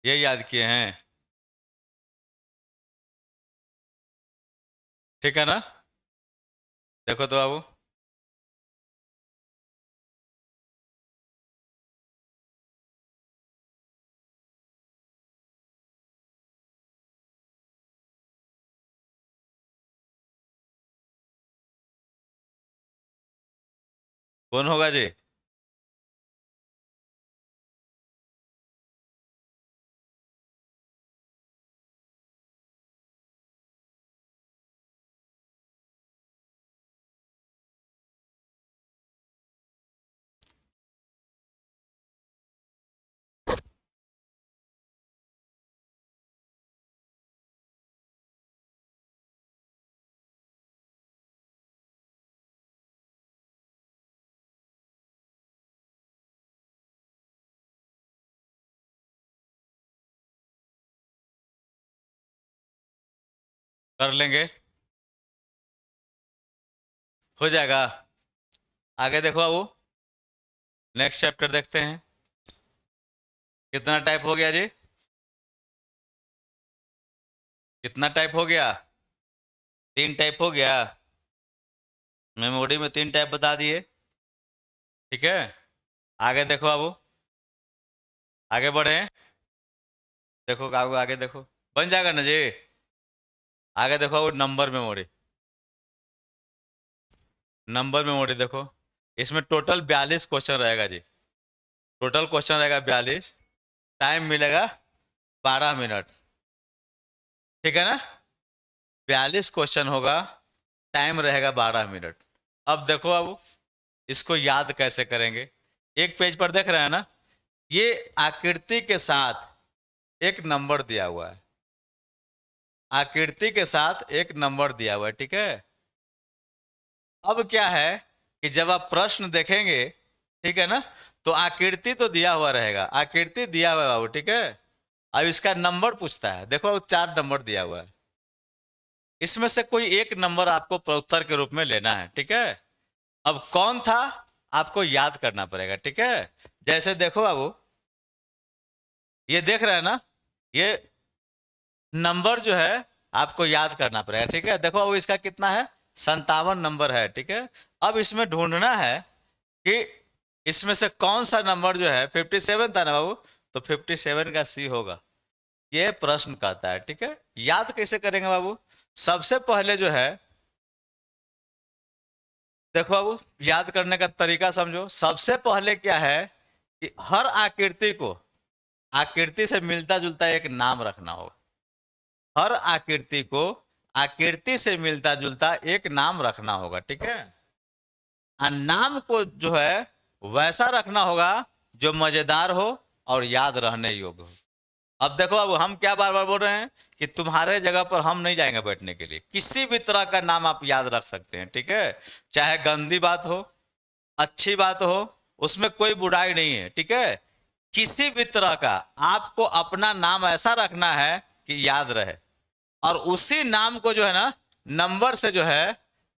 ये याद किए हैं, ठीक है ना। देखो तो बाबू, कौन होगा जी। कर लेंगे, हो जाएगा। आगे देखो बाबू, नेक्स्ट चैप्टर देखते हैं। कितना टाइप हो गया जी, कितना टाइप हो गया, 3 टाइप हो गया। मेमोरी में 3 टाइप बता दिए, ठीक है। आगे देखो बाबू, आगे बढ़े। देखो बाबू, आगे देखो, बन जाएगा ना जी। आगे देखो बाबू, नंबर मेमोरी। नंबर मेमोरी देखो, इसमें टोटल 42 क्वेश्चन रहेगा जी। टोटल क्वेश्चन रहेगा 42। टाइम मिलेगा 12 मिनट, ठीक है ना। 42 क्वेश्चन होगा, टाइम रहेगा 12 मिनट। अब देखो बाबू, इसको याद कैसे करेंगे। एक पेज पर देख रहे हैं ना, ये आकृति के साथ एक नंबर दिया हुआ है, आकृति के साथ एक नंबर दिया हुआ है, ठीक है। अब क्या है कि जब आप प्रश्न देखेंगे, ठीक है ना, तो आकृति तो दिया हुआ रहेगा, आकृति दिया हुआ है बाबू, ठीक है। अब इसका नंबर पूछता है, देखो 4 नंबर दिया हुआ है, इसमें से कोई एक नंबर आपको प्रउत्तर के रूप में लेना है, ठीक है। अब कौन था आपको याद करना पड़ेगा, ठीक है। जैसे देखो बाबू, ये देख रहे हैं ना, ये नंबर जो है आपको याद करना पड़ेगा, ठीक है। देखो बाबू, इसका कितना है, 57 नंबर है, ठीक है। अब इसमें ढूंढना है कि इसमें से कौन सा नंबर जो है 57 था ना बाबू, तो 57 का सी होगा, ये प्रश्न कहता है, ठीक है। याद कैसे करेंगे बाबू, सबसे पहले जो है, देखो बाबू, याद करने का तरीका समझो। सबसे पहले क्या है कि हर आकृति को, आकृति से मिलता जुलता एक नाम रखना होगा। हर आकृति को आकृति से मिलता जुलता एक नाम रखना होगा, ठीक है। और नाम को जो है वैसा रखना होगा जो मजेदार हो और याद रहने योग्य हो। अब देखो, अब हम क्या बार बार बोल रहे हैं कि तुम्हारे जगह पर हम नहीं जाएंगे बैठने के लिए। किसी भी तरह का नाम आप याद रख सकते हैं, ठीक है। चाहे गंदी बात हो, अच्छी बात हो, उसमें कोई बुराई नहीं है, ठीक है। किसी भी तरह का आपको अपना नाम ऐसा रखना है कि याद रहे, और उसी नाम को जो है ना नंबर से जो है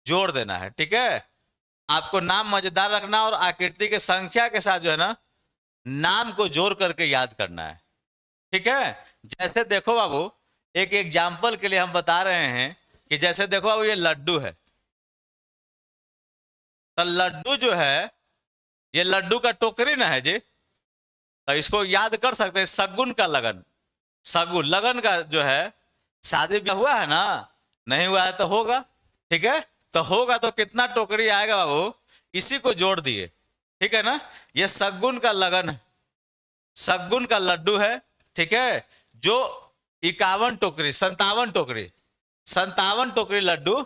जोड़ देना है, ठीक है। आपको नाम मजेदार रखना और आकृति के संख्या के साथ जो है ना नाम को जोड़ करके याद करना है, ठीक है। जैसे देखो बाबू, एक एग्जाम्पल के लिए हम बता रहे हैं कि जैसे देखो बाबू, ये लड्डू है। तो लड्डू जो है, ये लड्डू का टोकरी ना है जी। तो इसको याद कर सकते हैं, शगुन का लगन। शगुन लगन का जो है, शादी ब्याह हुआ है ना, नहीं हुआ है तो होगा, ठीक है। तो होगा तो कितना टोकरी आएगा बाबू, इसी को जोड़ दिए, ठीक है ना। ये शगुन का लगन है, शगुन का लड्डू है, ठीक है। जो 51 टोकरी, 57 टोकरी लड्डू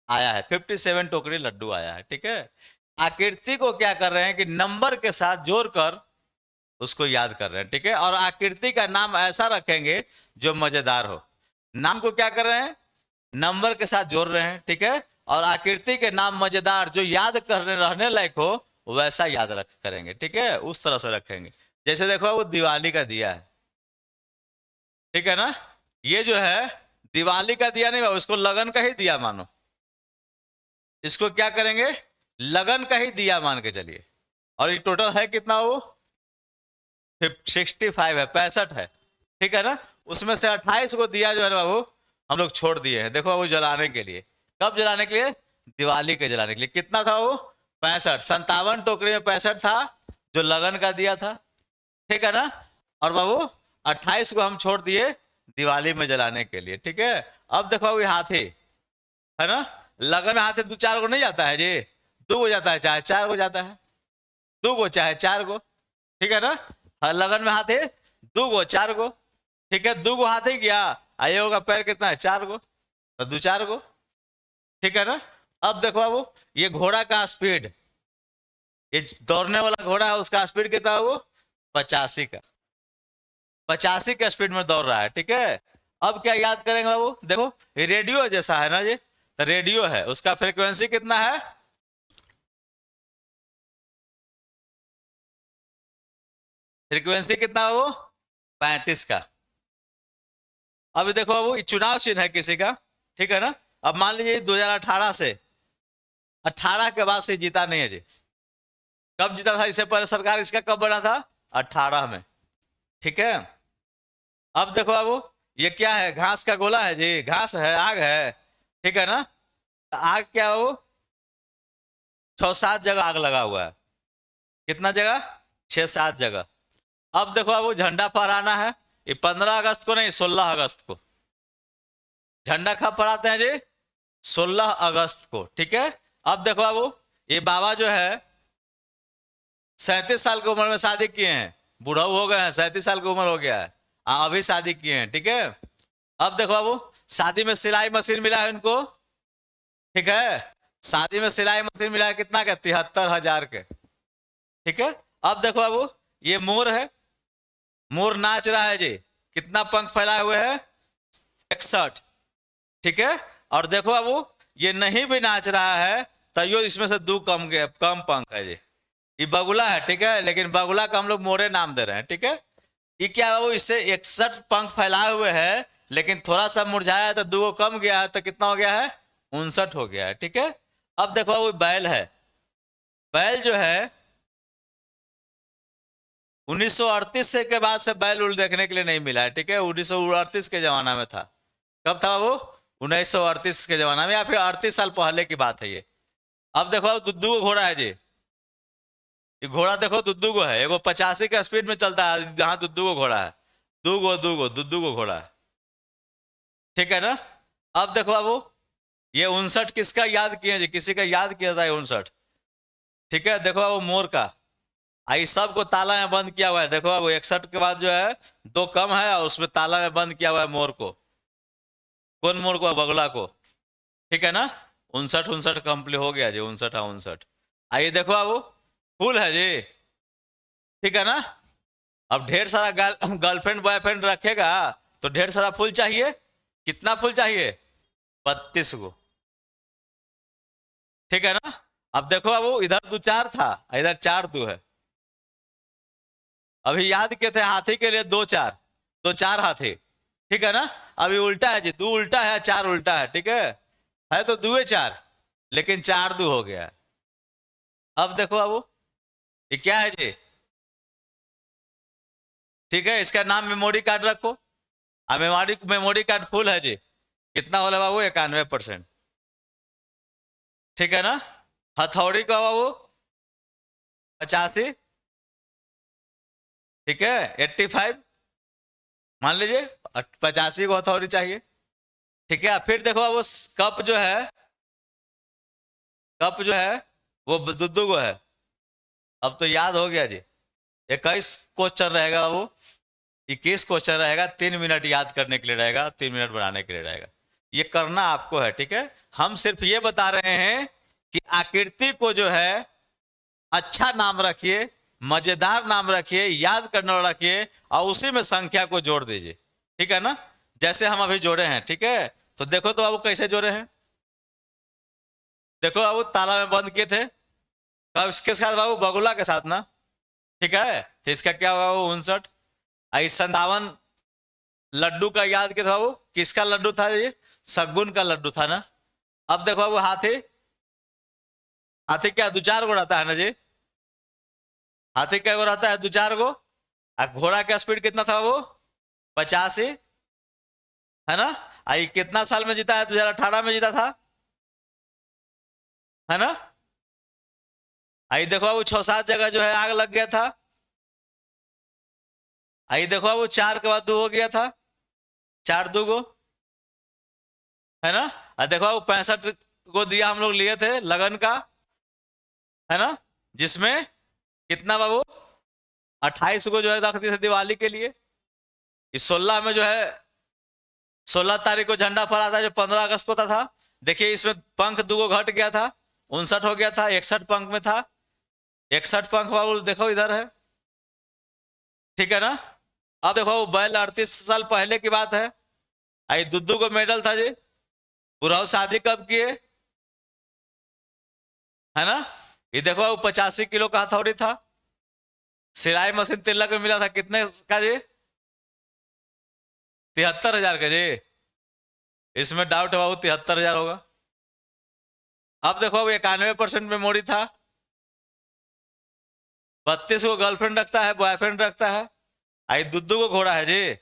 आया है, 57 टोकरी लड्डू आया है, ठीक है। आकृति को क्या कर रहे हैं कि नंबर के साथ जोड़कर उसको याद कर रहे हैं, ठीक है। और आकृति का नाम ऐसा रखेंगे जो मजेदार हो। नाम को क्या कर रहे हैं, नंबर के साथ जोड़ रहे हैं, ठीक है। और आकृति के नाम मजेदार, जो याद करने रहने लायक हो, वैसा याद रख करेंगे, ठीक है। उस तरह से रखेंगे। जैसे देखो, वो दिवाली का दिया है, ठीक है ना। ये जो है दिवाली का दिया नहीं, उसको लगन का ही दिया मानो। इसको क्या करेंगे, लगन का ही दिया मान के चलिए। और ये टोटल है कितना, वो 65 है, 65 है, ठीक है ना। उसमें से 28 को दिया जो है ना बाबू, हम लोग छोड़ दिए हैं। देखो बाबू, जलाने के लिए, कब जलाने के लिए, दिवाली के जलाने के लिए। कितना था वो, 65। 57 टोकरी में 65 था जो लगन का दिया था, ठीक है ना। और बाबू 28 को हम छोड़ दिए दिवाली में जलाने के लिए, ठीक है। अब देखो बाबू, हाथी है ना, लगन में हाथी 2-4 को नहीं जाता है जी, 2 को जाता है, चाहे 4 को जाता है, 2 को चाहे 4 को, ठीक है ना। लगन में हाथी 2 को 4 को, ठीक है। 2 को हाथी गया, आये होगा पैर कितना है, 4 को, तो 2-4 को, ठीक है ना। अब देखो बाबू, ये घोड़ा का स्पीड, ये दौड़ने वाला घोड़ा है, उसका स्पीड कितना है, वो 85 का, 85 के स्पीड में दौड़ रहा है, ठीक है। अब क्या याद करेंगे बाबू, देखो ये रेडियो जैसा है ना ये, तो रेडियो है, उसका फ्रीक्वेंसी कितना है, फ्रीक्वेंसी कितना है वो, 35 का। अब देखो बाबू, ये चुनाव चिन्ह है किसी का, ठीक है ना। अब मान लीजिए 2018 से, 18 के बाद से जीता नहीं है जी। कब जीता था, इससे पहले सरकार इसका कब बना था, 18 में, ठीक है। अब देखो बाबू, ये क्या है, घास का गोला है जी, घास है, आग है, ठीक है ना। आग क्या है वो, 6-7 जगह आग लगा हुआ है। कितना जगह, 6-7 जगह। अब देखो बाबू, झंडा फहराना है, ये 15 अगस्त को नहीं, 16 अगस्त को। झंडा कब फहराते हैं जी, 16 अगस्त को, ठीक है। अब देखो बाबू, ये बाबा जो है 37 साल की उम्र में शादी किए हैं, बूढ़ा हो गए हैं, 37 साल की उम्र हो गया है, अभी शादी किए हैं, ठीक है। अब देखो बाबू, शादी में सिलाई मशीन मिला है इनको, ठीक है। शादी में सिलाई मशीन मिला है, कितना का, 73,000 के, ठीक है। अब देखो बाबू, ये मोर है, मोर नाच रहा है जी, कितना पंख फैलाए हुए है, 61, ठीक है। और देखो बाबू, ये नहीं भी नाच रहा है तैयो इसमें से 2 कम पंख है जी, ये बगुला है, ठीक है। लेकिन बगुला का हम लोग मोरे नाम दे रहे हैं, ठीक है। ये क्या है बाबू, इससे 61 पंख फैलाए हुए हैं, लेकिन थोड़ा सा मुरझाया है तो 2 कम गया है, तो कितना हो गया है, 59 हो गया है, ठीक है। अब देखो बाबू, बैल है, बैल जो है 1938 से के बाद से बैल उल देखने के लिए नहीं मिला है, ठीक है। 1938 के जमाना में था, कब था वो, 1938 के जमाना में, या फिर 38 साल पहले की बात है ये। अब देखो, दुद्दू को घोड़ा है जी, ये घोड़ा देखो दुद्दू को है, एगो 85 के स्पीड में चलता है, जहां दुद्दू को घोड़ा है, दुद्दू को घोड़ा है, ठीक है ना। अब देखो बाबू, ये 59 किसका याद किए जी, किसी का याद किया था 59, ठीक है। देखो बाबू, मोर का, आई सब को ताला में बंद किया हुआ है, देखो बाबू 61 के बाद जो है 2 कम है, और उसमें ताला में बंद किया हुआ है मोर को। कौन मोड़ को? बगुला को। ठीक है ना? 59 59 कंप्लीट हो गया जी, 59 हाँ 59। आइए देखो अब फुल है जी। ठीक है ना? अब ढेर सारा गर्लफ्रेंड बॉयफ्रेंड रखेगा तो ढेर सारा फूल चाहिए। कितना फूल चाहिए? 32 गो। ठीक है ना? अब देखो अब इधर दो चार था, इधर चार दो है। अभी याद किए थे हाथी के लिए दो चार, दो चार हाथी। ठीक है ना? अभी उल्टा है जी, दो उल्टा है चार उल्टा है। ठीक है तो दुए चार, लेकिन चार दो हो गया। अब देखो अब ये क्या है जी? ठीक है, इसका नाम मेमोरी कार्ड रखो। अब मेमोरी मेमोरी कार्ड फुल है जी। कितना वाला बाबू? 91%। ठीक है ना? हथौड़ी का बाबू 85। ठीक है, 85 मान लीजिए। 85 को हथौड़ी चाहिए। ठीक है, फिर देखो अब उस कप जो है, कप जो है वो दो गो है। अब तो याद हो गया जी। 21 क्वेश्चन रहेगा वो, 21 क्वेश्चन रहेगा। 3 मिनट याद करने के लिए रहेगा, 3 मिनट बनाने के लिए रहेगा। ये करना आपको है। ठीक है, हम सिर्फ ये बता रहे हैं कि आकृति को जो है अच्छा नाम रखिए, मजेदार नाम रखिए, याद करने वाला रखिए, और उसी में संख्या को जोड़ दीजिए। ठीक है ना? जैसे हम अभी जोड़े हैं। ठीक है, तो देखो तो बाबू कैसे जोड़े हैं। देखो बाबू ताला में बंद किए थे कब? इसके साथ बाबू, बगुला के साथ ना। ठीक है, तो इसका क्या होगा बाबू? 59। 57 लड्डू का याद किया था बाबू? किसका लड्डू था ये? शगुन का लड्डू था ना। अब देखो बाबू हाथी, हाथी क्या दो चार गो रहता है ना जी? हाथी क्या गो रहता है? दो चार गो। और घोड़ा का स्पीड कितना था वो? 85। है ना? आई कितना साल में जीता है? 2018 में जीता था। है ना? आई देखो बाबू 6 7 जगह जो है आग लग गया था। आई देखो बाबू चार के बाद दो हो गया था, चार दो गो। है ना? और देखो बाबू 65 गो दिया हम लोग लिए थे लगन का। है ना? जिसमें कितना बाबू? 28 गो जो है रख दिए थे दिवाली के लिए। इस 16 में जो है 16 तारीख को झंडा फहरा था जो 15 अगस्त को था। देखिए इसमें पंख दो गो घट गया था, 59 हो गया था, 61 पंख में था। 61 पंख बाबू देखो इधर है। ठीक है ना? अब देखो बैल 38 साल पहले की बात है। आई दुद्दू को मेडल था जी। बुढ़ाऊ शादी कब किए? है ना? ये देखो 85 किलो का हथौड़ी था। सिलाई मशीन तिलक में मिला था कितने का जी? 73,000 का जी। इसमें डाउट है बाबू, 73,000 होगा। अब देखो अब 91% मेमोरी था। 32 को गर्लफ्रेंड रखता है, बॉयफ्रेंड रखता है। आई दुद्दू को घोड़ा है जी।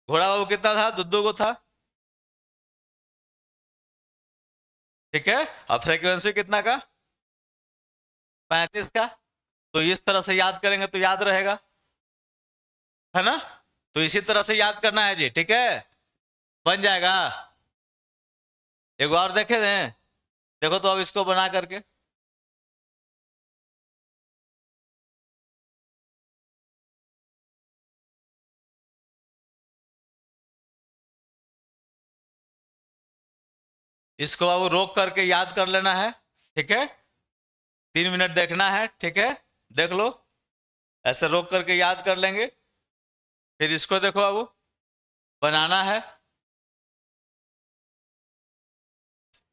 घोड़ा बाबू कितना था? दुद्दू को था। ठीक है, और फ्रीक्वेंसी कितना का? 35 का। तो इस तरह से याद करेंगे तो याद रहेगा। है ना? तो इसी तरह से याद करना है जी। ठीक है, बन जाएगा। एक और देखे थे, देखो तो अब इसको बना करके। इसको अब रोक करके याद कर लेना है। ठीक है, 3 मिनट देखना है। ठीक है, देख लो, ऐसे रोक करके याद कर लेंगे। फिर इसको देखो अब बनाना है।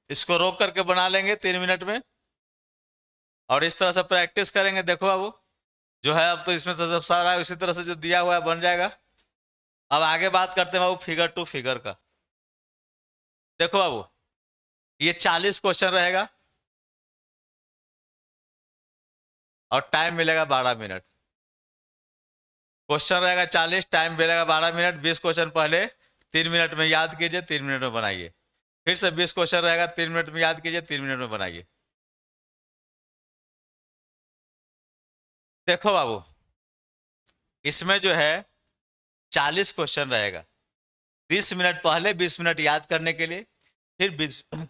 इसको रोक करके बना लेंगे 3 मिनट में, और इस तरह से प्रैक्टिस करेंगे। देखो अब जो है, अब तो इसमें तो सब सारा इसी तरह से जो दिया हुआ है बन जाएगा। अब आगे बात करते हैं बाबू फिगर टू फिगर का। देखो बाबू ये 40 क्वेश्चन रहेगा और टाइम मिलेगा 12 मिनट। क्वेश्चन रहेगा 40, टाइम मिलेगा 12 मिनट। 20 क्वेश्चन पहले 3 मिनट में याद कीजिए, 3 मिनट में बनाइए। फिर से 20 क्वेश्चन रहेगा, 3 मिनट में याद कीजिए, 3 मिनट में बनाइए। देखो बाबू इसमें जो है 40 क्वेश्चन रहेगा। 20 मिनट पहले, 20 मिनट याद करने के लिए, फिर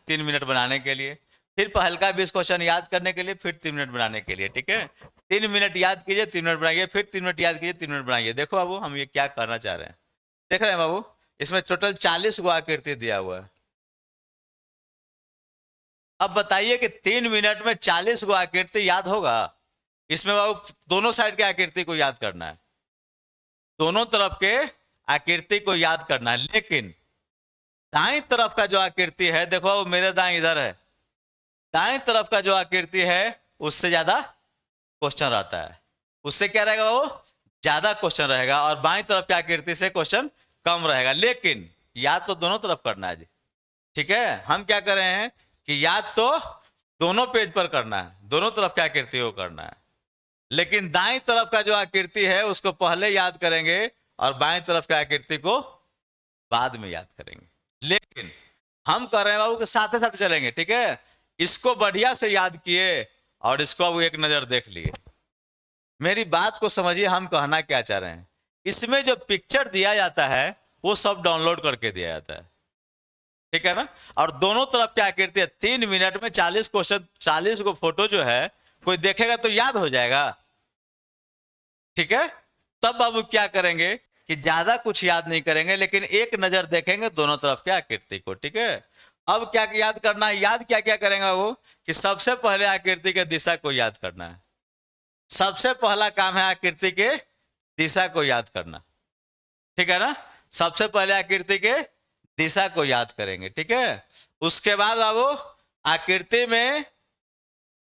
3 मिनट बनाने के लिए, फिर पहल का 20 क्वेश्चन याद करने के लिए, फिर 3 मिनट बनाने के लिए। ठीक है, 3 मिनट याद कीजिए, 3 मिनट बनाइए, फिर 3 मिनट याद कीजिए, 3 मिनट बनाइए। देखो बाबू हम ये क्या करना चाह रहे हैं, देख रहे हैं बाबू? इसमें टोटल 40 गो आकृति दिया हुआ है। अब बताइए कि 3 मिनट में 40 गो आकृति याद होगा? इसमें बाबू दोनों साइड के आकृति को याद करना है, दोनों तरफ के आकृति को याद करना है। लेकिन दाएं तरफ का जो आकृति है, देखो वो मेरे दाएं इधर है, दाएं तरफ का जो आकृति है उससे ज्यादा क्वेश्चन रहता है। उससे क्या रहेगा वो? ज्यादा क्वेश्चन रहेगा, और बाएं तरफ की आकृति से क्वेश्चन कम रहेगा। लेकिन याद तो दोनों तरफ करना है जी, ठीक है। हम क्या कर रहे हैं कि याद तो दोनों पेज पर करना है, दोनों तरफ की आकृति को करना है, लेकिन दाएं तरफ का जो आकृति है उसको पहले याद करेंगे और बाएं तरफ की आकृति को बाद में याद करेंगे। लेकिन हम कर रहे हैं बाबू के साथ साथ चलेंगे, ठीक है। इसको बढ़िया से याद किए और इसको अब एक नजर देख लिए। मेरी बात को समझिए, हम कहना क्या चाह रहे हैं। इसमें जो पिक्चर दिया जाता है वो सब डाउनलोड करके दिया जाता है, ठीक है ना। और दोनों तरफ क्या आकृति है, 3 मिनट में 40 क्वेश्चन, 40 को फोटो जो है कोई देखेगा तो याद हो जाएगा, ठीक है। तब बाबू क्या करेंगे कि ज्यादा कुछ याद नहीं करेंगे, लेकिन एक नजर देखेंगे दोनों तरफ के आकृति को, ठीक है। अब क्या याद करना है, याद क्या क्या करेंगे वो कि सबसे पहले आकृति के दिशा को याद करना है। सबसे पहला काम है आकृति के दिशा को याद करना, ठीक है ना। सबसे पहले आकृति के दिशा को याद करेंगे, ठीक है। उसके बाद बाबू आकृति में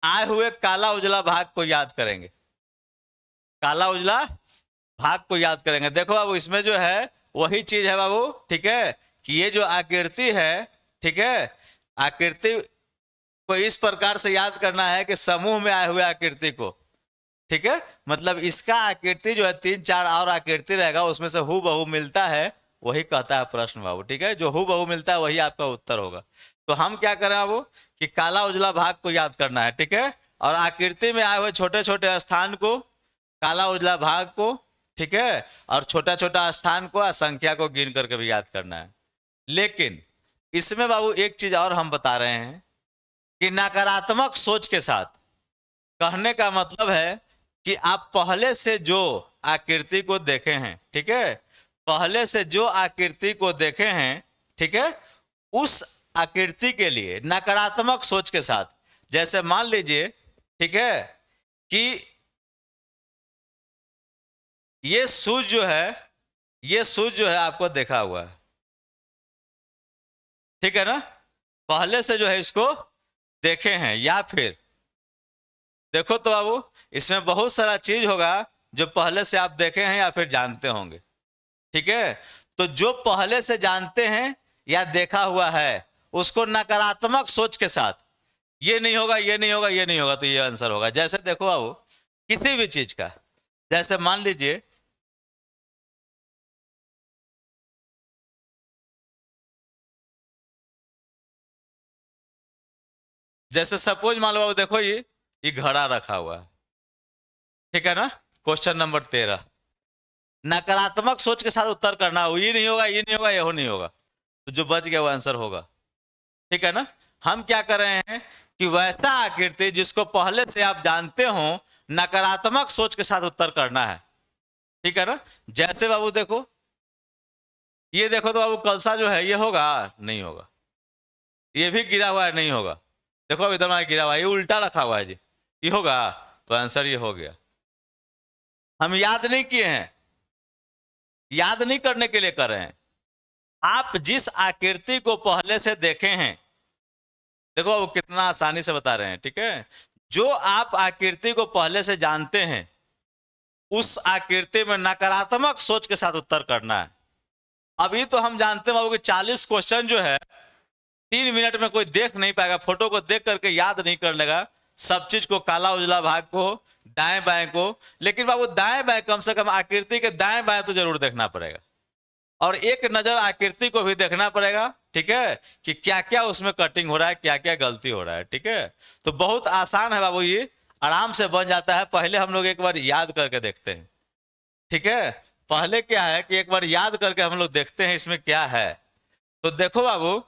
आए हुए काला उजला भाग को याद करेंगे, काला उजला भाग को याद करेंगे। देखो बाबू इसमें जो है वही चीज है बाबू, ठीक है, कि ये जो आकृति है, ठीक है, आकृति को इस प्रकार से याद करना है कि समूह में आए हुए आकृति को, ठीक है। मतलब इसका आकृति जो है 3-4 और आकृति रहेगा, उसमें से हूबहू मिलता है, वही कहता है प्रश्न बाबू, ठीक है। जो हूबहू मिलता है वही आपका उत्तर होगा। तो हम क्या करें बाबू कि काला उजला भाग को याद करना है, ठीक है, और आकृति में आए हुए छोटे छोटे स्थान को, काला उजला भाग को, ठीक है, और छोटा छोटा स्थान को, संख्या को गिन करके भी याद करना है। लेकिन इसमें बाबू एक चीज और हम बता रहे हैं कि नकारात्मक सोच के साथ, कहने का मतलब है कि आप पहले से जो आकृति को देखे हैं, ठीक है, पहले से जो आकृति को देखे हैं, ठीक है, उस आकृति के लिए नकारात्मक सोच के साथ, जैसे मान लीजिए, ठीक है, कि ये सूज जो है, ये सूज जो है आपको देखा हुआ है, ठीक है ना, पहले से जो है इसको देखे हैं, या फिर देखो तो बाबू इसमें बहुत सारा चीज होगा जो पहले से आप देखे हैं या फिर जानते होंगे, ठीक है। तो जो पहले से जानते हैं या देखा हुआ है उसको नकारात्मक सोच के साथ, ये नहीं होगा, ये नहीं होगा, ये नहीं होगा, तो ये आंसर होगा। जैसे देखो बाबू किसी भी चीज का, जैसे मान लीजिए जैसे सपोज मान लो बाबू, देखो ये घड़ा रखा हुआ है, ठीक है ना। क्वेश्चन नंबर 13, नकारात्मक सोच के साथ उत्तर करना हो, ये नहीं होगा, ये नहीं होगा, यह नहीं होगा, तो जो बच गया वो आंसर होगा, ठीक है ना। हम क्या कर रहे हैं कि वैसा आकृति जिसको पहले से आप जानते हो, नकारात्मक सोच के साथ उत्तर करना है, ठीक है ना। जैसे बाबू देखो, ये देखो तो बाबू कलसा जो है ये होगा, नहीं होगा, ये भी गिरा हुआ है, नहीं होगा, देखो अब इधर गिरा हुआ है, ये उल्टा रखा हुआ है जी, ये होगा, तो आंसर ये हो गया। हम याद नहीं किए हैं, याद नहीं करने के लिए कर रहे हैं। आप जिस आकृति को पहले से देखे हैं, देखो वो कितना आसानी से बता रहे हैं, ठीक है। जो आप आकृति को पहले से जानते हैं, उस आकृति में नकारात्मक सोच के साथ उत्तर करना है। अभी तो हम जानते हैं बाबू कि 40 क्वेश्चन जो है 3 मिनट में कोई देख नहीं पाएगा, फोटो को देख करके याद नहीं कर लेगा सब चीज को, काला उजला भाग को, दाएं बाएं को। लेकिन बाबू दाएं बाएं कम से कम आकृति के दाएं बाएं तो जरूर देखना पड़ेगा, और एक नजर आकृति को भी देखना पड़ेगा, ठीक है, कि क्या क्या उसमें कटिंग हो रहा है, क्या क्या गलती हो रहा है, ठीक है। तो बहुत आसान है बाबू, ये आराम से बन जाता है। पहले हम लोग एक बार याद करके देखते हैं, ठीक है। पहले क्या है कि एक बार याद करके हम लोग देखते हैं इसमें क्या है। तो देखो बाबू,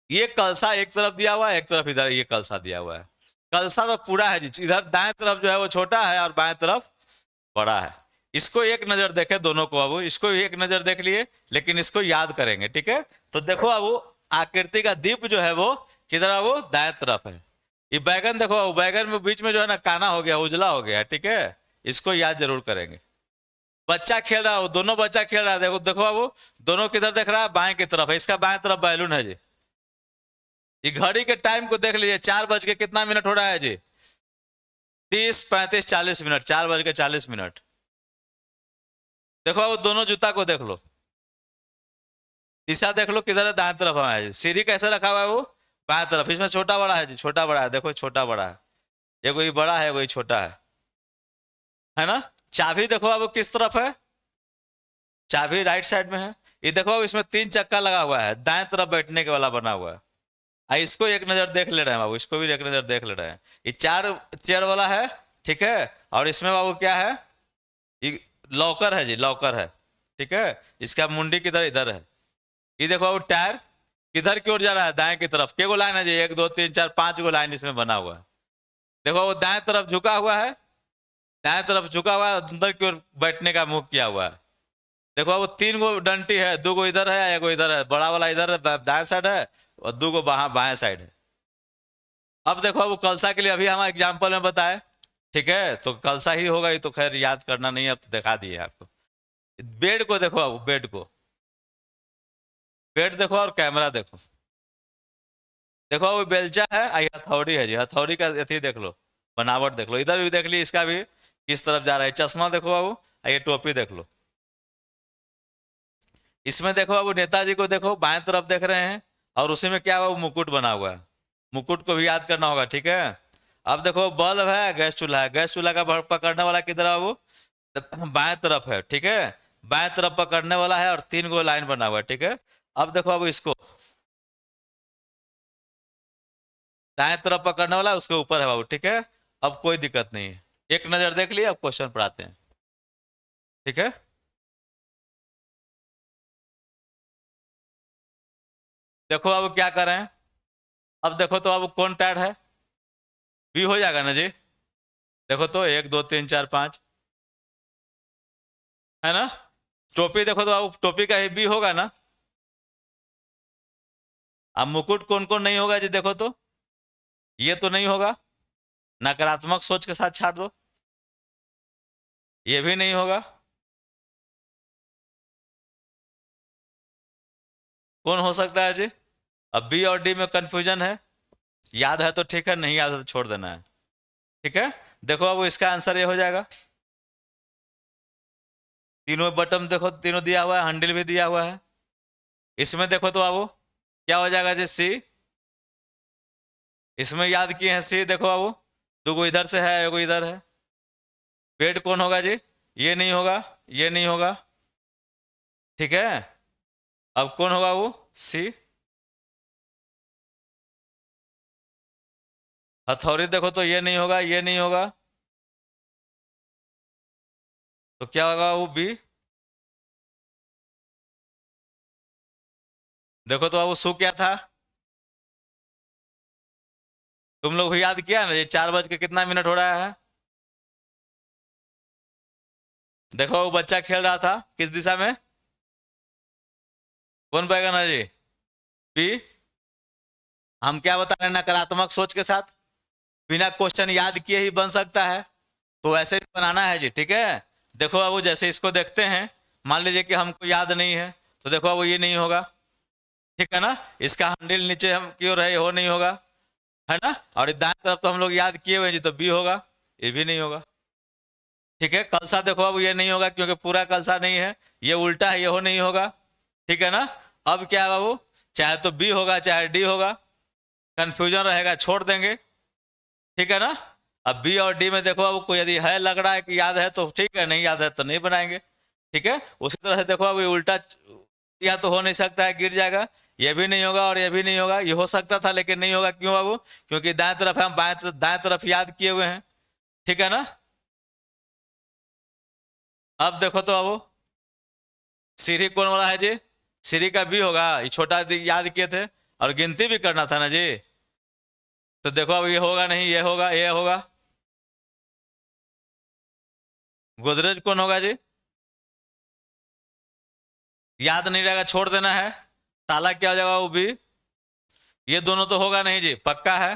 ये कलसा एक तरफ दिया हुआ है, एक तरफ इधर ये कलसा दिया हुआ है। कलसा तो पूरा है जी, इधर दाएं तरफ जो है वो छोटा है और बाएं तरफ बड़ा है। इसको एक नजर देखे दोनों को बाबू, इसको एक नजर देख लिए, लेकिन इसको याद करेंगे, ठीक है। तो देखो बाबू, आकृति का दीप जो है वो किधर है, वो दाएं तरफ है। ये बैगन देखो बाबू, बैगन में बीच में जो है ना काना हो गया, उजला हो गया, ठीक है। इसको याद जरूर करेंगे। बच्चा खेल रहा हो, दोनों बच्चा खेल रहा है, देखो देखो बाबू, दोनों किधर देख रहा है, बाएं की तरफ है, इसका बाएं तरफ बैलून है जी। ये घड़ी के टाइम को देख लीजिए, 4 बज के कितना मिनट हो रहा है जी, 30, 35, 40 मिनट, 4 बज के 40 मिनट। देखो अब दोनों जूता को देख लो, दिशा देख लो किधर है, दाएं तरफ है। सीढ़ी कैसे रखा हुआ है, वो बाएं तरफ। इसमें छोटा बड़ा है जी, छोटा बड़ा है, देखो छोटा बड़ा है, ये कोई बड़ा है कोई छोटा है ना। चाबी देखो अब किस तरफ है, चाबी राइट साइड में है। ये देखो अब इसमें 3 चक्का लगा हुआ है, दाएं तरफ बैठने के वाला बना हुआ है। इसको एक नजर देख ले रहे हैं बाबू, इसको भी एक नजर देख ले रहे हैं। ये 4 चेयर वाला है, ठीक है। और इसमें बाबू क्या है, ये लॉकर है जी, लॉकर है, ठीक है। इसका मुंडी किधर, इधर है। ये देखो बाबू, टायर किधर की ओर जा रहा है, दाएं की तरफ। के गो लाइन है जी, 1 2 3 4 5 गो लाइन इसमें बना हुआ है। देखो वो दाएं तरफ झुका हुआ है, दाएं तरफ झुका हुआ है, अंदर की ओर बैठने का मुंह किया हुआ है। देखो वो 3 गो डंटी है, 2 गो इधर है, 1 गो इधर है, बड़ा वाला इधर है दाएं साइड है, और 2 गो बाएं साइड है। अब देखो वो कलसा के लिए अभी हम एग्जाम्पल में बताए, ठीक है, तो कलसा ही होगा, ये तो खैर याद करना नहीं है, अब तो दिखा दिए आपको। बेड को देखो अब, बेड को, बेड देखो और कैमरा देखो। देखो वो बेलचा है, आई हथौड़ी है जी, हथौड़ी का अथी देख लो, बनावट देख लो, इधर भी देख ली, इसका भी किस तरफ जा रहा है। चश्मा देखो बाबू, ये टोपी देख लो। इसमें देखो बाबू, नेताजी को देखो बाएं तरफ देख रहे हैं, और उसी में क्या हुआ, वो मुकुट बना हुआ है, मुकुट को भी याद करना होगा, ठीक है। अब देखो बल्ब है, गैस चूल्हा है, गैस चूल्हा का पकड़ने वाला किधर है, वो बाएं तरफ है, ठीक है। बाएं तरफ पकड़ने वाला है, और 3 गो लाइन बना हुआ है, ठीक है। अब देखो अब इसको दाएं तरफ पकड़ने वाला है, उसके ऊपर है बाबू, ठीक है। अब कोई दिक्कत नहीं है, एक नजर देख लिया, अब क्वेश्चन पढ़ाते हैं, ठीक है। देखो अब क्या करें, अब देखो तो अब कौन टायर है, बी हो जाएगा ना जी। देखो तो 1 2 3 4 5 है ना। टोपी देखो तो अब टोपी का ही बी होगा ना। अब मुकुट कौन कौन नहीं होगा जी, देखो तो ये तो नहीं होगा, नकारात्मक सोच के साथ छाड़ दो, ये भी नहीं होगा। कौन हो सकता है जी, अब बी और डी में कंफ्यूजन है, याद है तो ठीक है, नहीं याद है तो छोड़ देना है, ठीक है। देखो अब इसका आंसर ये हो जाएगा, तीनों बटन देखो, तीनों दिया हुआ है, हैंडल भी दिया हुआ है। इसमें देखो तो बाबू क्या हो जाएगा जी, सी। इसमें याद किए हैं सी, देखो बाबू, 2 गो इधर से है, 1 गो इधर है। पेड कौन होगा जी, ये नहीं होगा, ये नहीं होगा, ठीक है। अब कौन होगा वो, सी। हथौड़ी देखो तो ये नहीं होगा, ये नहीं होगा, तो क्या होगा वो, बी। देखो तो बाबू सू क्या था, तुम लोग भी याद किया ना, ये 4 बज के कितना मिनट हो रहा है। देखो वो बच्चा खेल रहा था किस दिशा में, कौन बैगन है जी, बी। हम क्या बता रहे हैं, नकारात्मक सोच के साथ, बिना क्वेश्चन याद किए ही बन सकता है, तो ऐसे ही बनाना है जी, ठीक है। देखो बाबू जैसे इसको देखते हैं, मान लीजिए कि हमको याद नहीं है, तो देखो बाबू ये नहीं होगा, ठीक है ना। इसका हैंडल नीचे हम क्यों रहे, हो नहीं होगा, है ना। और दाएं तरफ तो हम लोग याद किए हुए जी, तो बी होगा, ये भी नहीं होगा, ठीक है। कलसा देखो अब ये नहीं होगा, क्योंकि पूरा कलसा नहीं है, ये उल्टा है, ये हो नहीं होगा, ठीक है ना। अब क्या है बाबू, चाहे तो बी होगा चाहे डी होगा, कंफ्यूजन रहेगा, छोड़ देंगे, ठीक है ना। अब बी और डी में देखो अब कोई यदि है, लग रहा है कि याद है तो ठीक है, नहीं याद है तो नहीं बनाएंगे, ठीक है। उसी तरह से देखो अब ये उल्टा या तो हो नहीं सकता है, गिर जाएगा, ये भी नहीं होगा और ये भी नहीं होगा। ये हो सकता था लेकिन नहीं होगा, क्यों बाबू, क्योंकि दाएं तरफ है, हम दाएं तरफ याद किए हुए हैं, ठीक है ना। अब देखो तो बाबू सीढ़ी कौन वाला है जी, सीढ़ी का बी होगा, ये छोटा याद किए थे, और गिनती भी करना था ना जी, तो देखो अब ये होगा नहीं, ये होगा, ये होगा। गोदरेज कौन होगा जी, याद नहीं रहेगा छोड़ देना है। ताला क्या हो जाएगा वो भी, ये दोनों तो होगा नहीं जी, पक्का है,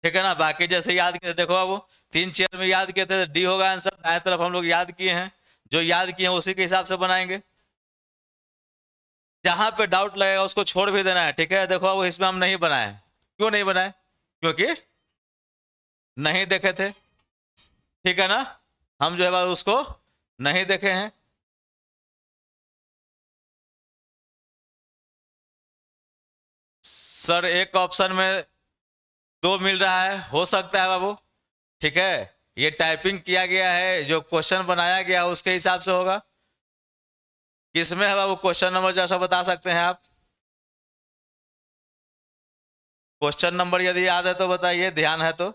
ठीक है ना। बाकी जैसे याद किए देखो बाबू, 3 चेयर में याद किए थे, डी होगा आंसर। दाएं तरफ हम लोग याद किए हैं, जो याद किए हैं उसी के हिसाब से बनाएंगे। जहां पे डाउट लगेगा उसको छोड़ भी देना है, ठीक है। देखो बाबू इसमें हम नहीं बनाए, क्यों नहीं बनाए, क्योंकि नहीं देखे थे, ठीक है ना। हम जो है बाबू उसको नहीं देखे हैं। सर एक ऑप्शन में दो मिल रहा है, हो सकता है बाबू, ठीक है। ये टाइपिंग किया गया है, जो क्वेश्चन बनाया गया है उसके हिसाब से होगा। किसमें है बाबू क्वेश्चन नंबर, जैसा बता सकते हैं आप। क्वेश्चन नंबर यदि याद है तो बताइए, ध्यान है तो।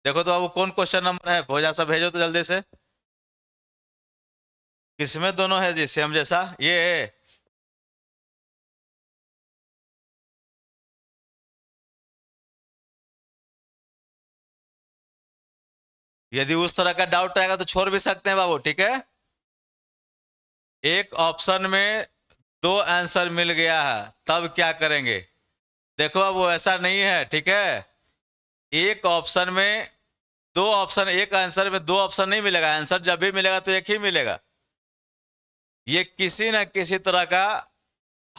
देखो तो बाबू कौन क्वेश्चन नंबर है, भोजा सा भेजो तो जल्दी से। किसमें दोनों है जी, सेम जैसा ये। यदि उस तरह का डाउट रहेगा तो छोड़ भी सकते हैं बाबू, ठीक है। एक ऑप्शन में दो आंसर मिल गया है, तब क्या करेंगे। देखो अब वो ऐसा नहीं है, ठीक है। एक ऑप्शन में दो ऑप्शन, एक आंसर में दो ऑप्शन नहीं मिलेगा। आंसर जब भी मिलेगा तो एक ही मिलेगा। ये किसी न किसी तरह का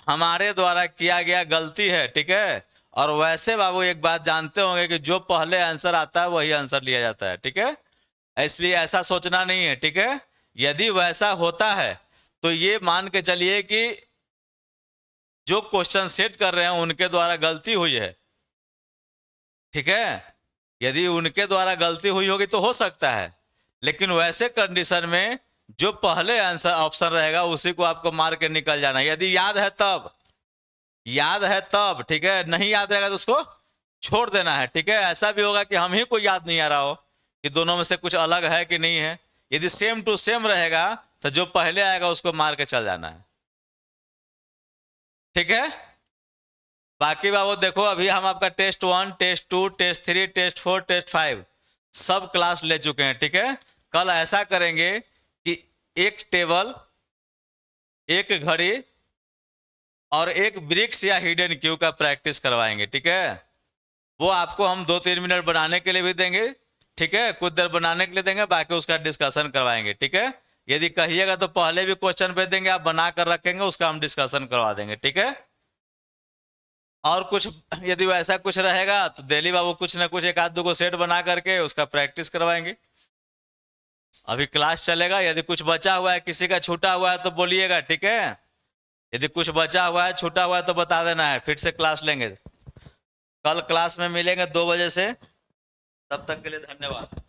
हमारे द्वारा किया गया गलती है, ठीक है। और वैसे बाबू एक बात जानते होंगे कि जो पहले आंसर आता है वही आंसर लिया जाता है, ठीक है। इसलिए ऐसा सोचना नहीं है, ठीक है। यदि वैसा होता है तो ये मान के चलिए कि जो क्वेश्चन सेट कर रहे हैं उनके द्वारा गलती हुई है, ठीक है। यदि उनके द्वारा गलती हुई होगी तो हो सकता है, लेकिन वैसे कंडीशन में जो पहले आंसर ऑप्शन रहेगा उसी को आपको मार के निकल जाना है। यदि याद है तब, याद है तब, ठीक है। नहीं याद रहेगा तो उसको छोड़ देना है, ठीक है। ऐसा भी होगा कि हम ही को याद नहीं आ रहा हो कि दोनों में से कुछ अलग है कि नहीं है। यदि सेम टू सेम रहेगा तो जो पहले आएगा उसको मार के चल जाना है, ठीक है। बाकी बाबू देखो अभी हम आपका test 1, test 2, test 3, test 4, test 5 सब क्लास ले चुके हैं, ठीक है। कल ऐसा करेंगे कि एक टेबल, एक घड़ी और एक ब्रिक्स या हिडन क्यू का प्रैक्टिस करवाएंगे, ठीक है। वो आपको हम 2-3 मिनट बनाने के लिए भी देंगे, ठीक है। कुछ देर बनाने के लिए देंगे, बाकी उसका डिस्कशन करवाएंगे, ठीक है। यदि कहिएगा तो पहले भी क्वेश्चन भेज देंगे, आप बना कर रखेंगे, उसका हम डिस्कशन करवा देंगे, ठीक है। और कुछ यदि वैसा कुछ रहेगा तो दिलीप बाबू कुछ ना कुछ एक आध दो को सेट बना करके उसका प्रैक्टिस करवाएंगे। अभी क्लास चलेगा, यदि कुछ बचा हुआ है, किसी का छूटा हुआ है तो बोलिएगा, ठीक है। यदि कुछ बचा हुआ है, छूटा हुआ है तो बता देना है, फिर से क्लास लेंगे। कल क्लास में मिलेंगे 2 बजे से, तब तक के लिए धन्यवाद।